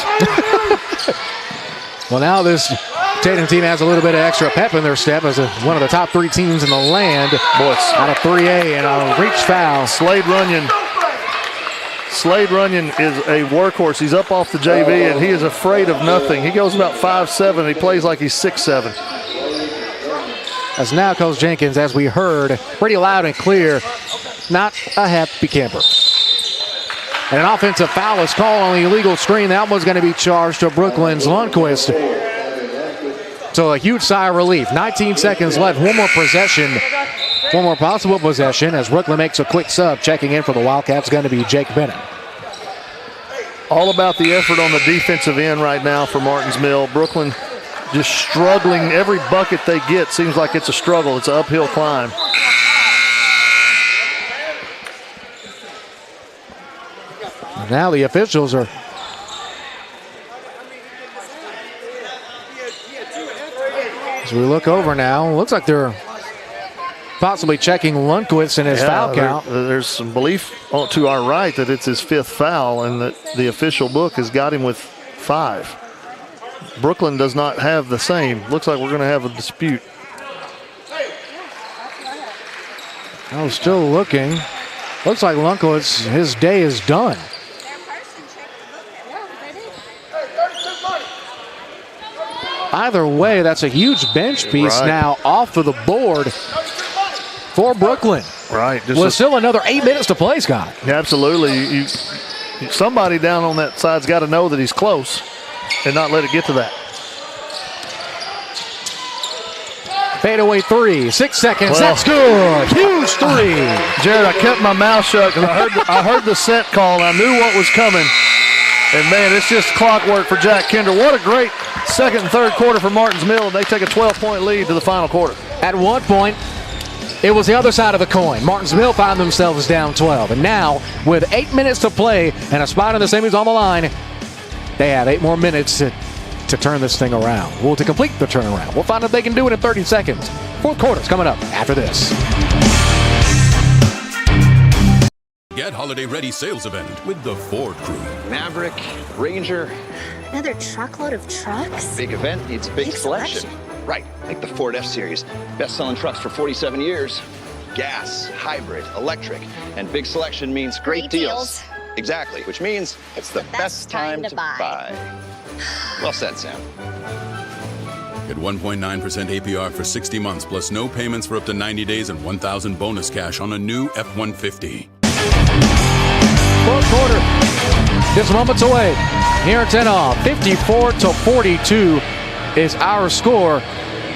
Well, now this Tatum team has a little bit of extra pep in their step as one of the top 3 teams in the land. Boy, out of 3A and a reach foul. Slade Runyon is a workhorse. He's up off the JV, and he is afraid of nothing. He goes about 5'7". He plays like he's 6'7". As now Coach Jenkins, as we heard, pretty loud and clear, not a happy camper. And an offensive foul is called on the illegal screen. That one's going to be charged to Brookeland's Lundquist. So a huge sigh of relief. 19 seconds left. One more possession. One more possible possession as Brookeland makes a quick sub. Checking in for the Wildcats going to be Jake Bennett. All about the effort on the defensive end right now for Martins Mill. Brookeland just struggling. Every bucket they get seems like it's a struggle. It's an uphill climb. Now the officials are as we look over now, looks like they're possibly checking Lundquist in his foul count. There's some belief to our right that it's his 5th foul and that the official book has got him with 5. Brookeland does not have the same. Looks like we're going to have a dispute. I was still looking. Looks like Lundquist, his day is done. Either way, that's a huge bench piece now off of the board for Brookeland. Right. With still another 8 minutes to play, Scott. Yeah, absolutely. Somebody down on that side's got to know that he's close and not let it get to that. Fadeaway 3, 6 seconds. That's good. Huge 3. Jared, I kept my mouth shut because I heard the set call. I knew what was coming. And, man, it's just clockwork for Jack Kinder. What a great second and third quarter for Martins Mill. They take a 12-point lead to the final quarter. At one point, it was the other side of the coin. Martins Mill found themselves down 12. And now, with 8 minutes to play and a spot in the semis on the line, they have 8 more minutes to turn this thing around. Well, to complete the turnaround. We'll find out if they can do it in 30 seconds. Fourth quarter's coming up after this. Get holiday ready sales event with the Ford crew. Maverick, Ranger. Another truckload of trucks? Big event needs big selection. Right, like the Ford F-Series. Best-selling trucks for 47 years. Gas, hybrid, electric, and big selection means great deals. Exactly, which means it's the best time to buy. Well said, Sam. Get 1.9% APR for 60 months plus no payments for up to 90 days and $1,000 bonus cash on a new F-150. Fourth quarter, just moments away. Here in Tenor, 54-42 is our score.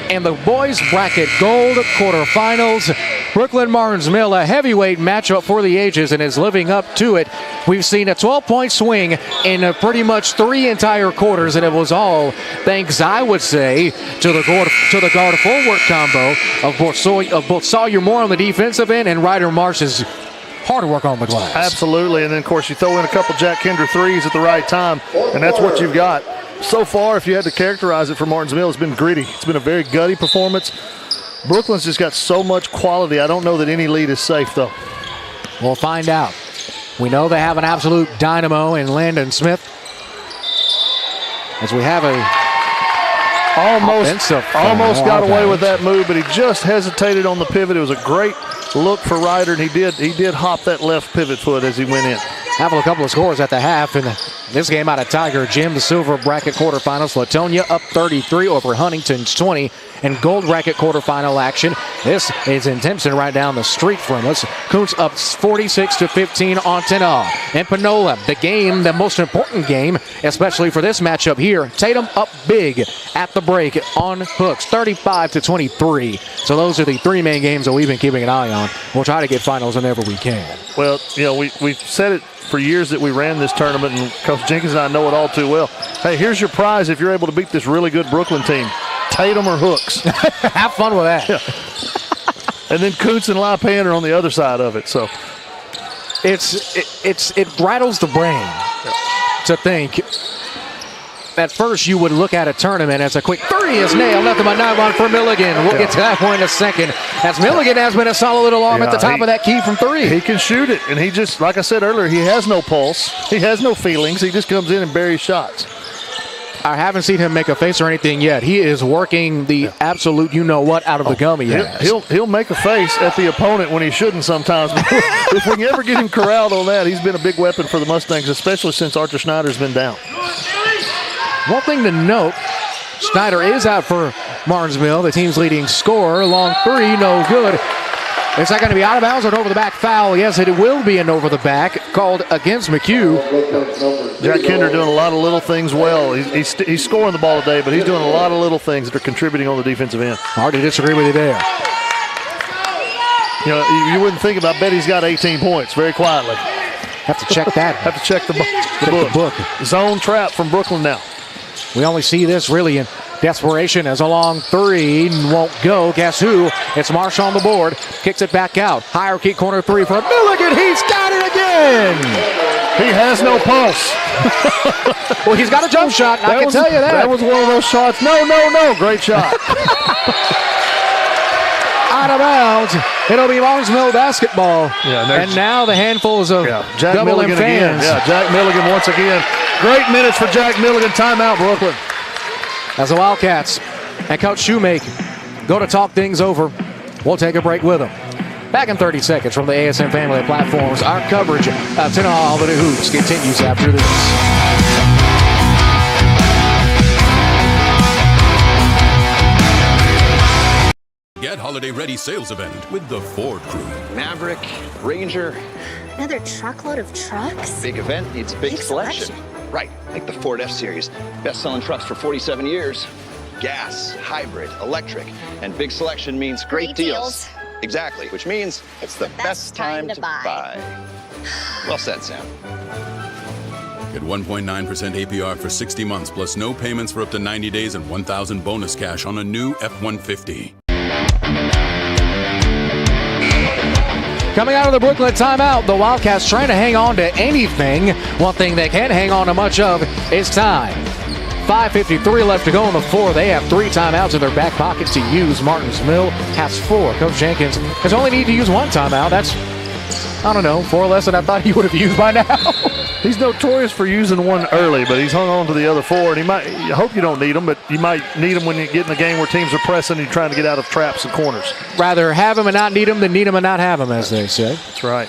And the boys bracket gold quarterfinals. Brookeland Martins Mill, a heavyweight matchup for the ages, and is living up to it. We've seen a 12-point swing in pretty much 3 entire quarters, and it was all thanks, I would say, to the guard-forward combo of both Sawyer Moore on the defensive end and Ryder Marsh's hard work on the glass. Absolutely, and then, of course, you throw in a couple Jack Kinder threes at the right time, and that's what you've got. So far, if you had to characterize it for Martins Mill, it's been gritty. It's been a very gutty performance. Brookeland's just got so much quality. I don't know that any lead is safe, though. We'll find out. We know they have an absolute dynamo in Landon Smith. As we have a almost got away with that move, but he just hesitated on the pivot. It was a great look for Ryder, and he did hop that left pivot foot as he went in. Having a couple of scores at the half in this game out of Tiger Gym, the silver bracket quarterfinals. Latonia up 33 over Huntington's 20. And gold bracket quarterfinal action. This is in Timpson right down the street from us. Kuntz up 46-15 on Tenal. And Panola, the most important game, especially for this matchup here. Tatum up big at the break on hooks, 35-23. So those are the three main games that we've been keeping an eye on. We'll try to get finals whenever we can. Well, we've said it for years that we ran this tournament, and Coach Jenkins and I know it all too well. Hey, here's your prize if you're able to beat this really good Brookeland team. Tatum or hooks. Have fun with that. Yeah. And then Kuntz and Lipan are on the other side of it. So it rattles the brain to think. At first, you would look at a tournament as a quick three is nailed. Nothing but 9-1 for Milligan. We'll get to that point in a second. As Milligan has been a solid little arm at the top of that key from three. He can shoot it, and he just, like I said earlier, he has no pulse. He has no feelings. He just comes in and buries shots. I haven't seen him make a face or anything yet. He is working the absolute you-know-what out of the gum he has. He'll make a face at the opponent when he shouldn't sometimes. If we can ever get him corralled on that, he's been a big weapon for the Mustangs, especially since Archer Schneider's been down. One thing to note, Schneider is out for Martinsville, the team's leading scorer. Long three, no good. Is that going to be out of bounds or an over-the-back foul? Yes, it will be an over-the-back called against McHugh. Jack Kinder doing a lot of little things well. He's scoring the ball today, but he's doing a lot of little things that are contributing on the defensive end. Hard to disagree with you there. You wouldn't think about. I bet he's got 18 points very quietly. Have to check that. Have to check the book. Zone trap from Brookeland now. We only see this really in desperation as a long three won't go. Guess who? It's Marsh on the board. Kicks it back out. Hierarchy corner three for Milligan. He's got it again. He has no pulse. Well, he's got a jump shot, I can tell you that. That was one of those shots. No. Great shot. Out of bounds. It'll be Martinsville basketball. Yeah, and now the handfuls of Jack double Milligan fans. again. Yeah, Jack Milligan once again. Great minutes for Jack Milligan. Timeout, Brookeland. As the Wildcats and Coach Shoemake go to talk things over, we'll take a break with them. Back in 30 seconds from the ASM family of platforms, our coverage of Tenal Holiday Hoops continues after this. Get Holiday Ready sales event with the Ford crew. Maverick, Ranger. Another truckload of trucks? Big event needs big selection. Right, like the Ford F-Series. Best-selling trucks for 47 years. Gas, hybrid, electric, and big selection means great deals. Exactly, which means it's the best time to buy. Well said, Sam. Get 1.9% APR for 60 months plus no payments for up to 90 days and $1,000 bonus cash on a new F-150. Coming out of the Brookeland timeout, the Wildcats trying to hang on to anything. One thing they can't hang on to much of is time. 5:53 left to go on the floor. They have 3 timeouts in their back pockets to use. Martinsville has 4. Coach Jenkins has only need to use 1 timeout. That's, 4 less than I thought he would have used by now. He's notorious for using 1 early, but he's hung on to the other 4. And I hope you don't need them, but you might need them when you get in a game where teams are pressing and you're trying to get out of traps and corners. Rather have them and not need them than need them and not have them, as they say. That's right.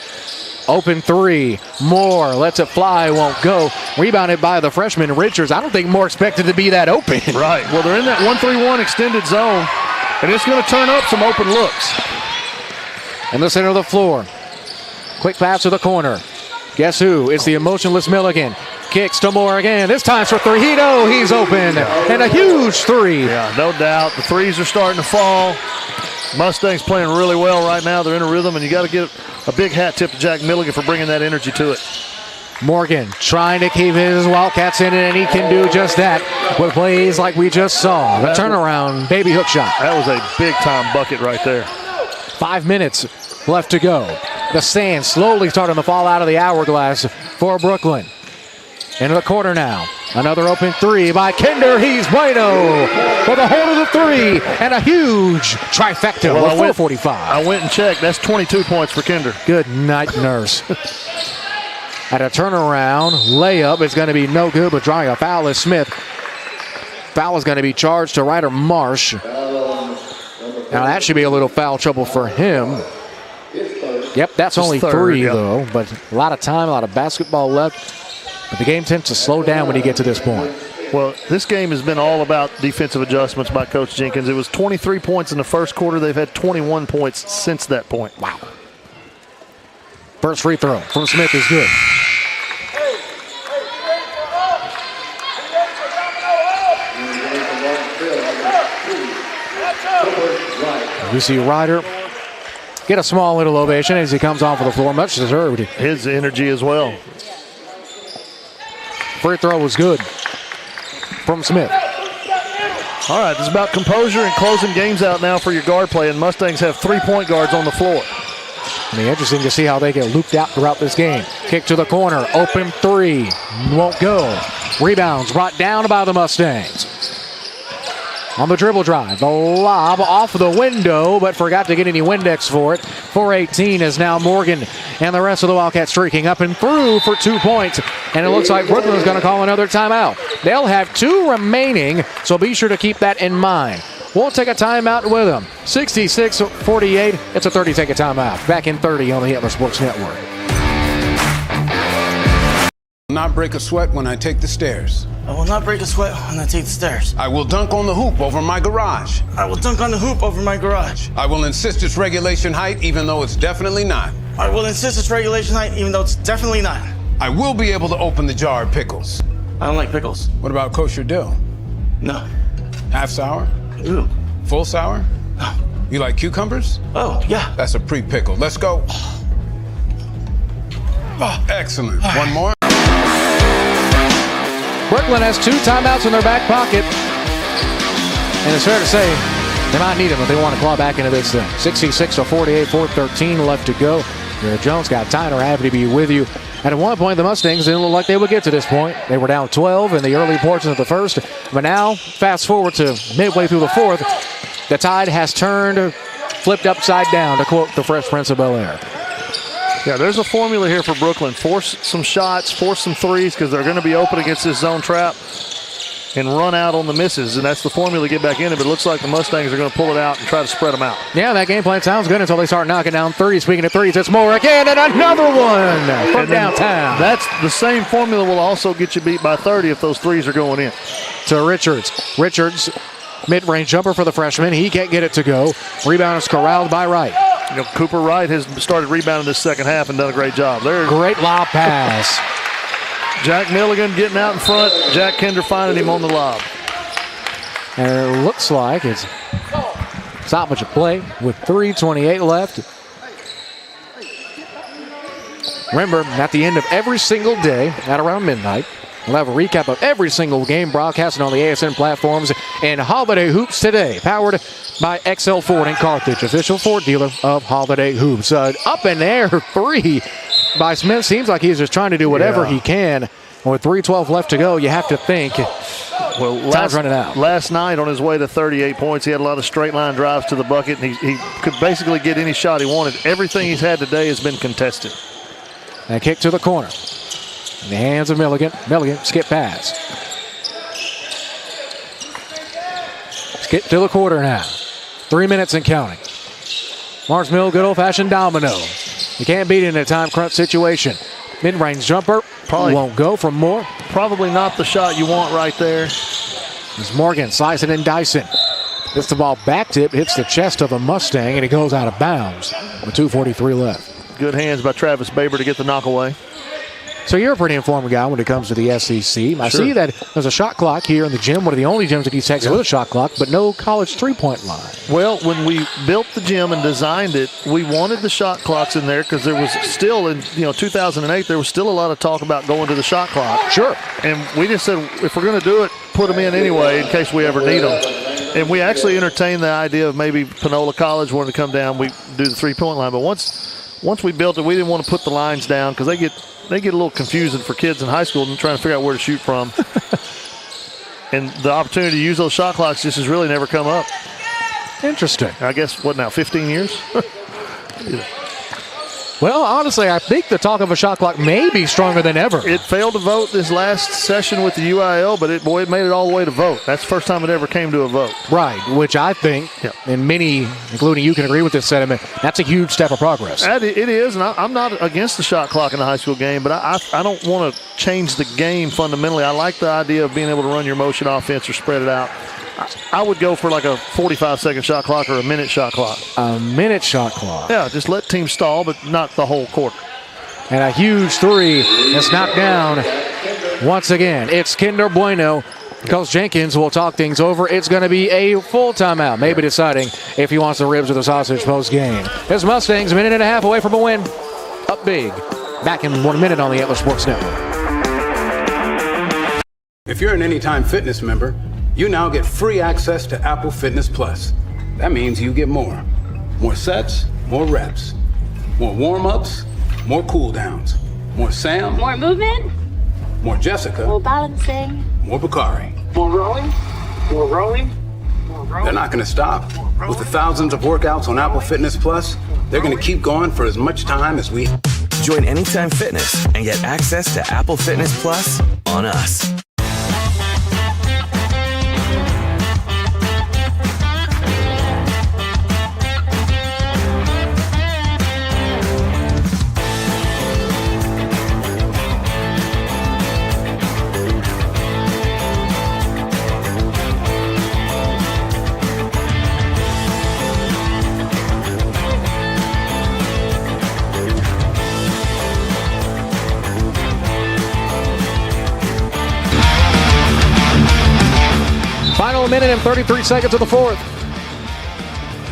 Open 3. Moore lets it fly, won't go. Rebounded by the freshman Richards. I don't think Moore expected to be that open. Right. Well, they're in that 1-3-1 extended zone, and it's going to turn up some open looks. In the center of the floor. Quick pass to the corner. Guess who? It's the emotionless Milligan. Kicks to Moore again. This time's for 3. He's open. And a huge 3. Yeah, no doubt. The threes are starting to fall. Mustangs playing really well right now. They're in a rhythm, and you got to get a big hat tip to Jack Milligan for bringing that energy to it. Morgan trying to keep his Wildcats in it, and he can do just that with plays like we just saw. The turnaround baby hook shot. That was a big-time bucket right there. 5 minutes left to go. The sand slowly starting to fall out of the hourglass for Brookeland. Into the corner now. Another open three by Kinder. He's bueno for the hold of the three and a huge trifecta with 4:45. I went and checked. That's 22 points for Kinder. Good night, nurse. At a turnaround layup, it's going to be no good, but drawing a foul is Smith. Foul is going to be charged to Ryder Marsh. Now that should be a little foul trouble for him. Yep, that's only three, though, but a lot of time, a lot of basketball left. But the game tends to slow down when you get to this point. Well, this game has been all about defensive adjustments by Coach Jenkins. It was 23 points in the first quarter. They've had 21 points since that point. Wow. First free throw from Smith is good. We see Ryder get a small little ovation as he comes off of the floor. Much deserved. His energy as well. Free throw was good from Smith. All right, it's about composure and closing games out now for your guard play, and Mustangs have 3-point guards on the floor. It'll be interesting to see how they get looped out throughout this game. Kick to the corner, open three, won't go. Rebounds brought down by the Mustangs. On the dribble drive, the lob off the window, but forgot to get any Windex for it. 4:18 is now Morgan and the rest of the Wildcats streaking up and through for 2 points. And it looks like Brooklyn is going to call another timeout. They'll have 2 remaining, so be sure to keep that in mind. We'll take a timeout with them. 66-48, it's a 30-second timeout. Back in 30 on the Hitler Sports Network. Not break a sweat when I take the stairs. I will not break a sweat when I take the stairs. I will dunk on the hoop over my garage. I will dunk on the hoop over my garage. I will insist it's regulation height even though it's definitely not. I will insist it's regulation height even though it's definitely not. I will be able to open the jar of pickles. I don't like pickles. What about kosher dill? No. Half sour? Ooh. Full sour? No. You like cucumbers? Oh, yeah. That's a pre-pickle. Let's go. Oh, excellent. One more. Brooklyn has 2 timeouts in their back pocket. And it's fair to say they might need them if they want to claw back into this thing. 66-48, 4:13 left to go. Jared Jones got tighter. Happy to be with you. And at one point, the Mustangs didn't look like they would get to this point. They were down 12 in the early portion of the first. But now, fast forward to midway through the fourth, the tide has turned, flipped upside down, to quote the Fresh Prince of Bel-Air. Yeah, there's a formula here for Brooklyn. Force some shots, force some threes because they're going to be open against this zone trap and run out on the misses. And that's the formula to get back in it. But it looks like the Mustangs are going to pull it out and try to spread them out. Yeah, that game plan sounds good until they start knocking down threes. Speaking of threes, it's Moore again and another one from downtown. That's the same formula will also get you beat by 30 if those threes are going in. To Richards. Richards, mid-range jumper for the freshman. He can't get it to go. Rebound is corralled by Wright. You know, Cooper Wright has started rebounding this second half and done a great job. Great lob pass. Jack Milligan getting out in front. Jack Kinder finding him on the lob. And it looks like it's stoppage of play with 3:28 left. Remember, at the end of every single day at around midnight, we'll have a recap of every single game broadcasted on the ASN platforms and Holiday Hoops today, powered by XL Ford in Carthage, official Ford dealer of Holiday Hoops. Up in air three by Smith. Seems like he's just trying to do whatever he can. With 3:12 left to go, you have to think time's running out. Last night on his way to 38 points, he had a lot of straight line drives to the bucket, and he could basically get any shot he wanted. Everything he's had today has been contested. And kick to the corner. In the hands of Milligan. Milligan, skip pass. Skip to the quarter now. 3 minutes and counting. Mars Mill, good old-fashioned domino. You can't beat it in a time crunch situation. Mid-range jumper. Probably won't go from Moore. Probably not the shot you want right there. As Morgan slicing and dicing. Gets the ball back tip, hits the chest of a Mustang, and it goes out of bounds with 2:43 left. Good hands by Travis Baber to get the knock away. So you're a pretty informed guy when it comes to the SEC. I see that there's a shot clock here in the gym, one of the only gyms that East Texas with a shot clock, but no college three-point line. Well, when we built the gym and designed it, we wanted the shot clocks in there because there was still, in 2008, there was still a lot of talk about going to the shot clock. Sure. And we just said, if we're going to do it, put them in anyway in case we ever need them. And we actually entertained the idea of maybe Panola College wanting to come down, we do the three-point line. But once we built it, we didn't want to put the lines down because they get they get a little confusing for kids in high school and trying to figure out where to shoot from. And the opportunity to use those shot clocks just has really never come up. Interesting. I guess, what now, 15 years? Well, honestly, I think the talk of a shot clock may be stronger than ever. It failed to vote this last session with the UIL, but it made it all the way to vote. That's the first time it ever came to a vote. Right, which I think, and many, including you, can agree with this sentiment, that's a huge step of progress. It is, and I'm not against the shot clock in the high school game, but I don't want to change the game fundamentally. I like the idea of being able to run your motion offense or spread it out. I would go for like a 45-second shot clock or a minute shot clock. A minute shot clock. Yeah, just let teams stall, but not the whole quarter. And a huge three is knocked down once again. It's Kinder Bueno. Coach Jenkins will talk things over. It's going to be a full timeout, maybe deciding if he wants the ribs or the sausage post-game. His Mustangs, a minute and a half away from a win. Up big. Back in 1 minute on the Antler Sports Network. If you're an Anytime Fitness member, you now get free access to Apple Fitness Plus. That means you get more. More sets, more reps. More warm-ups, more cool-downs. More Sam. More movement. More Jessica. More balancing. More Bakari. More rolling. More rolling. More rolling. They're not going to stop. With the thousands of workouts on Apple Fitness Plus, they're going to keep going for as much time as we... Join Anytime Fitness and get access to Apple Fitness Plus on us. Final minute and 33 seconds of the fourth.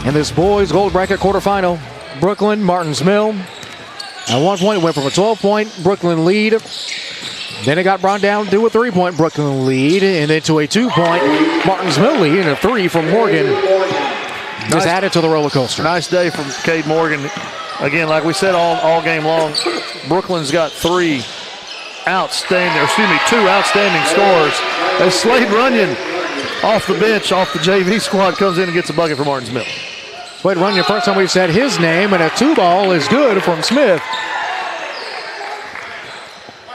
In this boys gold bracket quarterfinal, Brookeland, Martins Mill. At one point, it went from a 12-point Brookeland lead. Then it got brought down to a 3-point Brookeland lead, and then to a 2-point Martins Mill lead, and a 3 from Morgan. Just added to the roller coaster. Nice day from Cade Morgan. Again, like we said all game long, Brookeland's got two outstanding scores. As Slade Runyon off the bench, off the JV squad, comes in and gets a bucket for Martins Mill. Slade Runyon, first time we've said his name, and a 2-ball is good from Smith.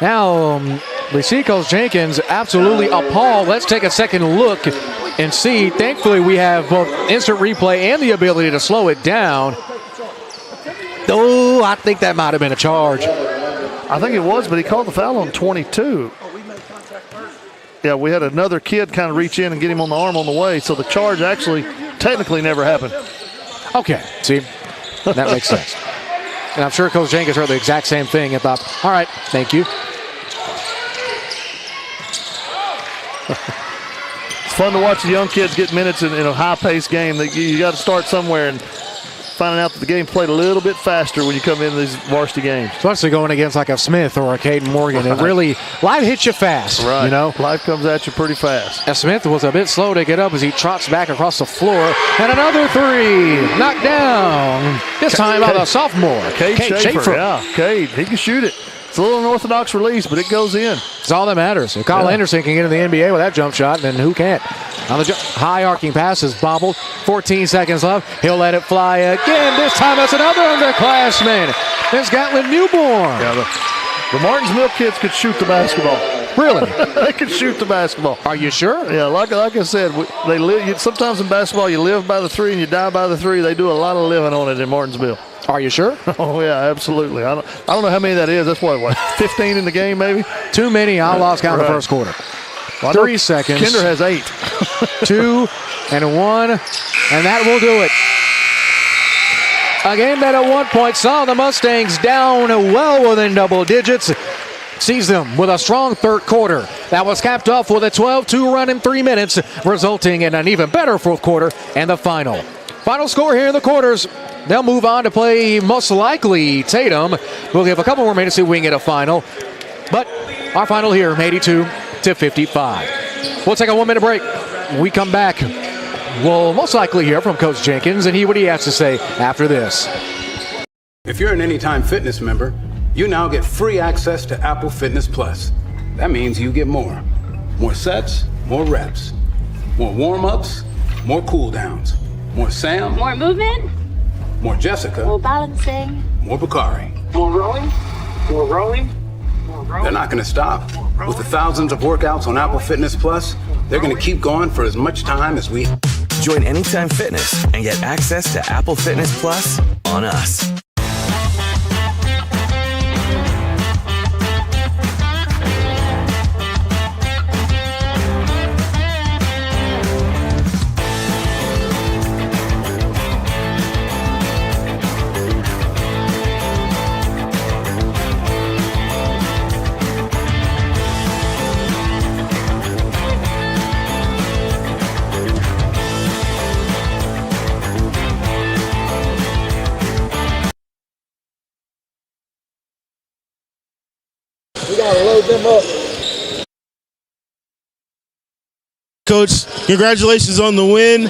Now, we see Coach Jenkins absolutely appalled. Let's take a second look and see. Thankfully, we have both instant replay and the ability to slow it down. Oh, I think that might have been a charge. I think it was, but he called the foul on 22. Yeah, we had another kid kind of reach in and get him on the arm on the way, so the charge actually technically never happened. Okay, see, that makes sense. And I'm sure Coach Jenkins heard the exact same thing and thought, all right, thank you. It's fun to watch the young kids get minutes in a high-paced game. You got to start somewhere, and finding out that the game played a little bit faster when you come into these varsity games. Especially going against like a Smith or a Caden Morgan. It really, life hits you fast, right. You know? Life comes at you pretty fast. And Smith was a bit slow to get up as he trots back across the floor. And another three, knocked down. This time by the sophomore, Cade Schaefer. Yeah, Cade, he can shoot it. It's a little unorthodox release, but it goes in. It's all that matters. If Kyle Anderson can get in the NBA with that jump shot, then who can't? On the high arcing pass is bobbled. 14 seconds left. He'll let it fly again. This time it's another underclassman. It's Gatlin Newborn. Yeah, the Martins Mill kids could shoot the basketball. Really? They could shoot the basketball. Are you sure? Yeah, like I said, they live. Sometimes in basketball you live by the three and you die by the three. They do a lot of living on it in Martinsville. Are you sure? Oh, yeah, absolutely. I don't know how many that is. That's what 15 in the game maybe? Too many. I lost count in the first quarter. Well, 3 seconds. Kinder has 8. 2 and 1, and that will do it. A game that at one point saw the Mustangs down well within double digits. Sees them with a strong third quarter. That was capped off with a 12-2 run in 3 minutes, resulting in an even better fourth quarter and the final. Final score here in the quarters. They'll move on to play most likely Tatum. We'll give a couple more minutes to see if we can get a final. But our final here, 82-55. We'll take a 1-minute break. When we come back, we'll most likely hear from Coach Jenkins and what he has to say after this. If you're an Anytime Fitness member, you now get free access to Apple Fitness Plus. That means you get more. More sets, more reps. More warm-ups, more cool-downs. More Sam. More movement. More Jessica. More balancing. More Bakari. More rolling. More rolling. More rolling. They're not going to stop. With the thousands of workouts on Apple Fitness Plus, they're going to keep going for as much time as we... Join Anytime Fitness and get access to Apple Fitness Plus on us. We got to load them up. Coach, congratulations on the win.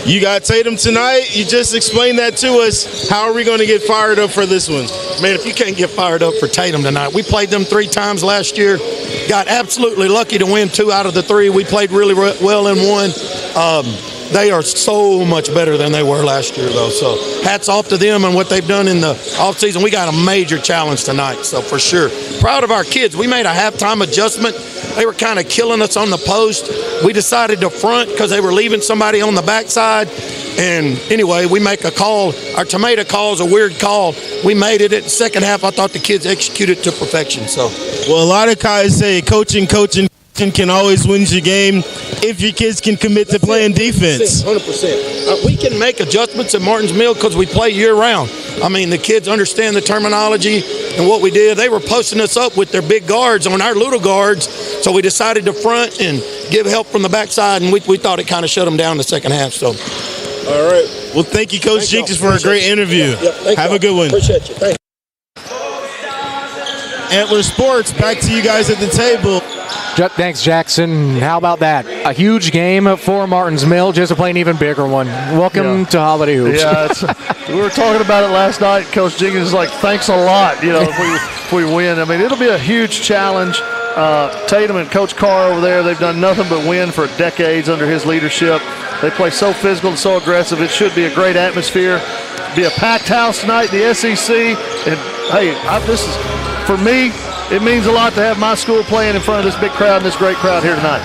You got Tatum tonight. You just explained that to us. How are we going to get fired up for this one? Man, if you can't get fired up for Tatum tonight, we played them 3 times last year. Got absolutely lucky to win 2 out of the 3. We played really well in 1. They are so much better than they were last year, though. So hats off to them and what they've done in the offseason. We got a major challenge tonight, so for sure. Proud of our kids. We made a halftime adjustment. They were kind of killing us on the post. We decided to front because they were leaving somebody on the backside. And anyway, we make a call. Our tomato call is a weird call. We made it at the second half. I thought the kids executed to perfection. So, well, a lot of guys say coaching can always win your game if your kids can commit to playing defense. 100%. We can make adjustments at Martins Mill because we play year-round. I mean, the kids understand the terminology and what we did. They were posting us up with their big guards on our little guards, so we decided to front and give help from the backside, and we thought it kind of shut them down in the second half. So, all right. Well, thank you, Coach Jenkins, for a great interview. Have a good one. Appreciate you. Thank you. Antler Sports, back to you guys at the table. Thanks, Jackson. How about that? A huge game for Martins Mill, just to play an even bigger one. Welcome to Holiday Hoops. Yeah, we were talking about it last night. Coach Jenkins is like, thanks a lot, if we win. I mean, it'll be a huge challenge. Tatum and Coach Carr over there, they've done nothing but win for decades under his leadership. They play so physical and so aggressive. It should be a great atmosphere. Be a packed house tonight in the SEC. And, hey, this is, for me, it means a lot to have my school playing in front of this big crowd and this great crowd here tonight.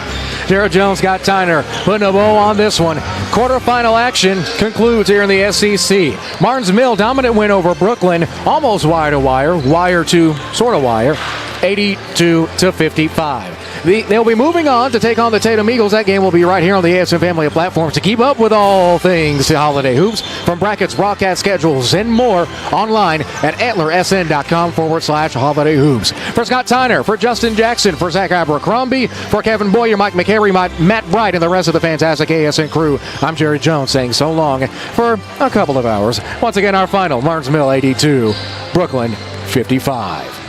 Jared Jones got Tyner putting a bow on this one. Quarterfinal action concludes here in the SEC. Martins Mill, dominant win over Brookeland, almost wire to wire to sort of wire, 82-55. They'll be moving on to take on the Tatum Eagles. That game will be right here on the ASN family of platforms. To keep up with all things Holiday Hoops, from brackets, broadcast schedules, and more, online at antlersn.com/Holiday Hoops. For Scott Tyner, for Justin Jackson, for Zach Abercrombie, for Kevin Boyer, Mike McCary, Matt Bright, and the rest of the fantastic ASN crew, I'm Jerry Jones saying so long for a couple of hours. Once again, our final, Martins Mill 82, Brookeland 55.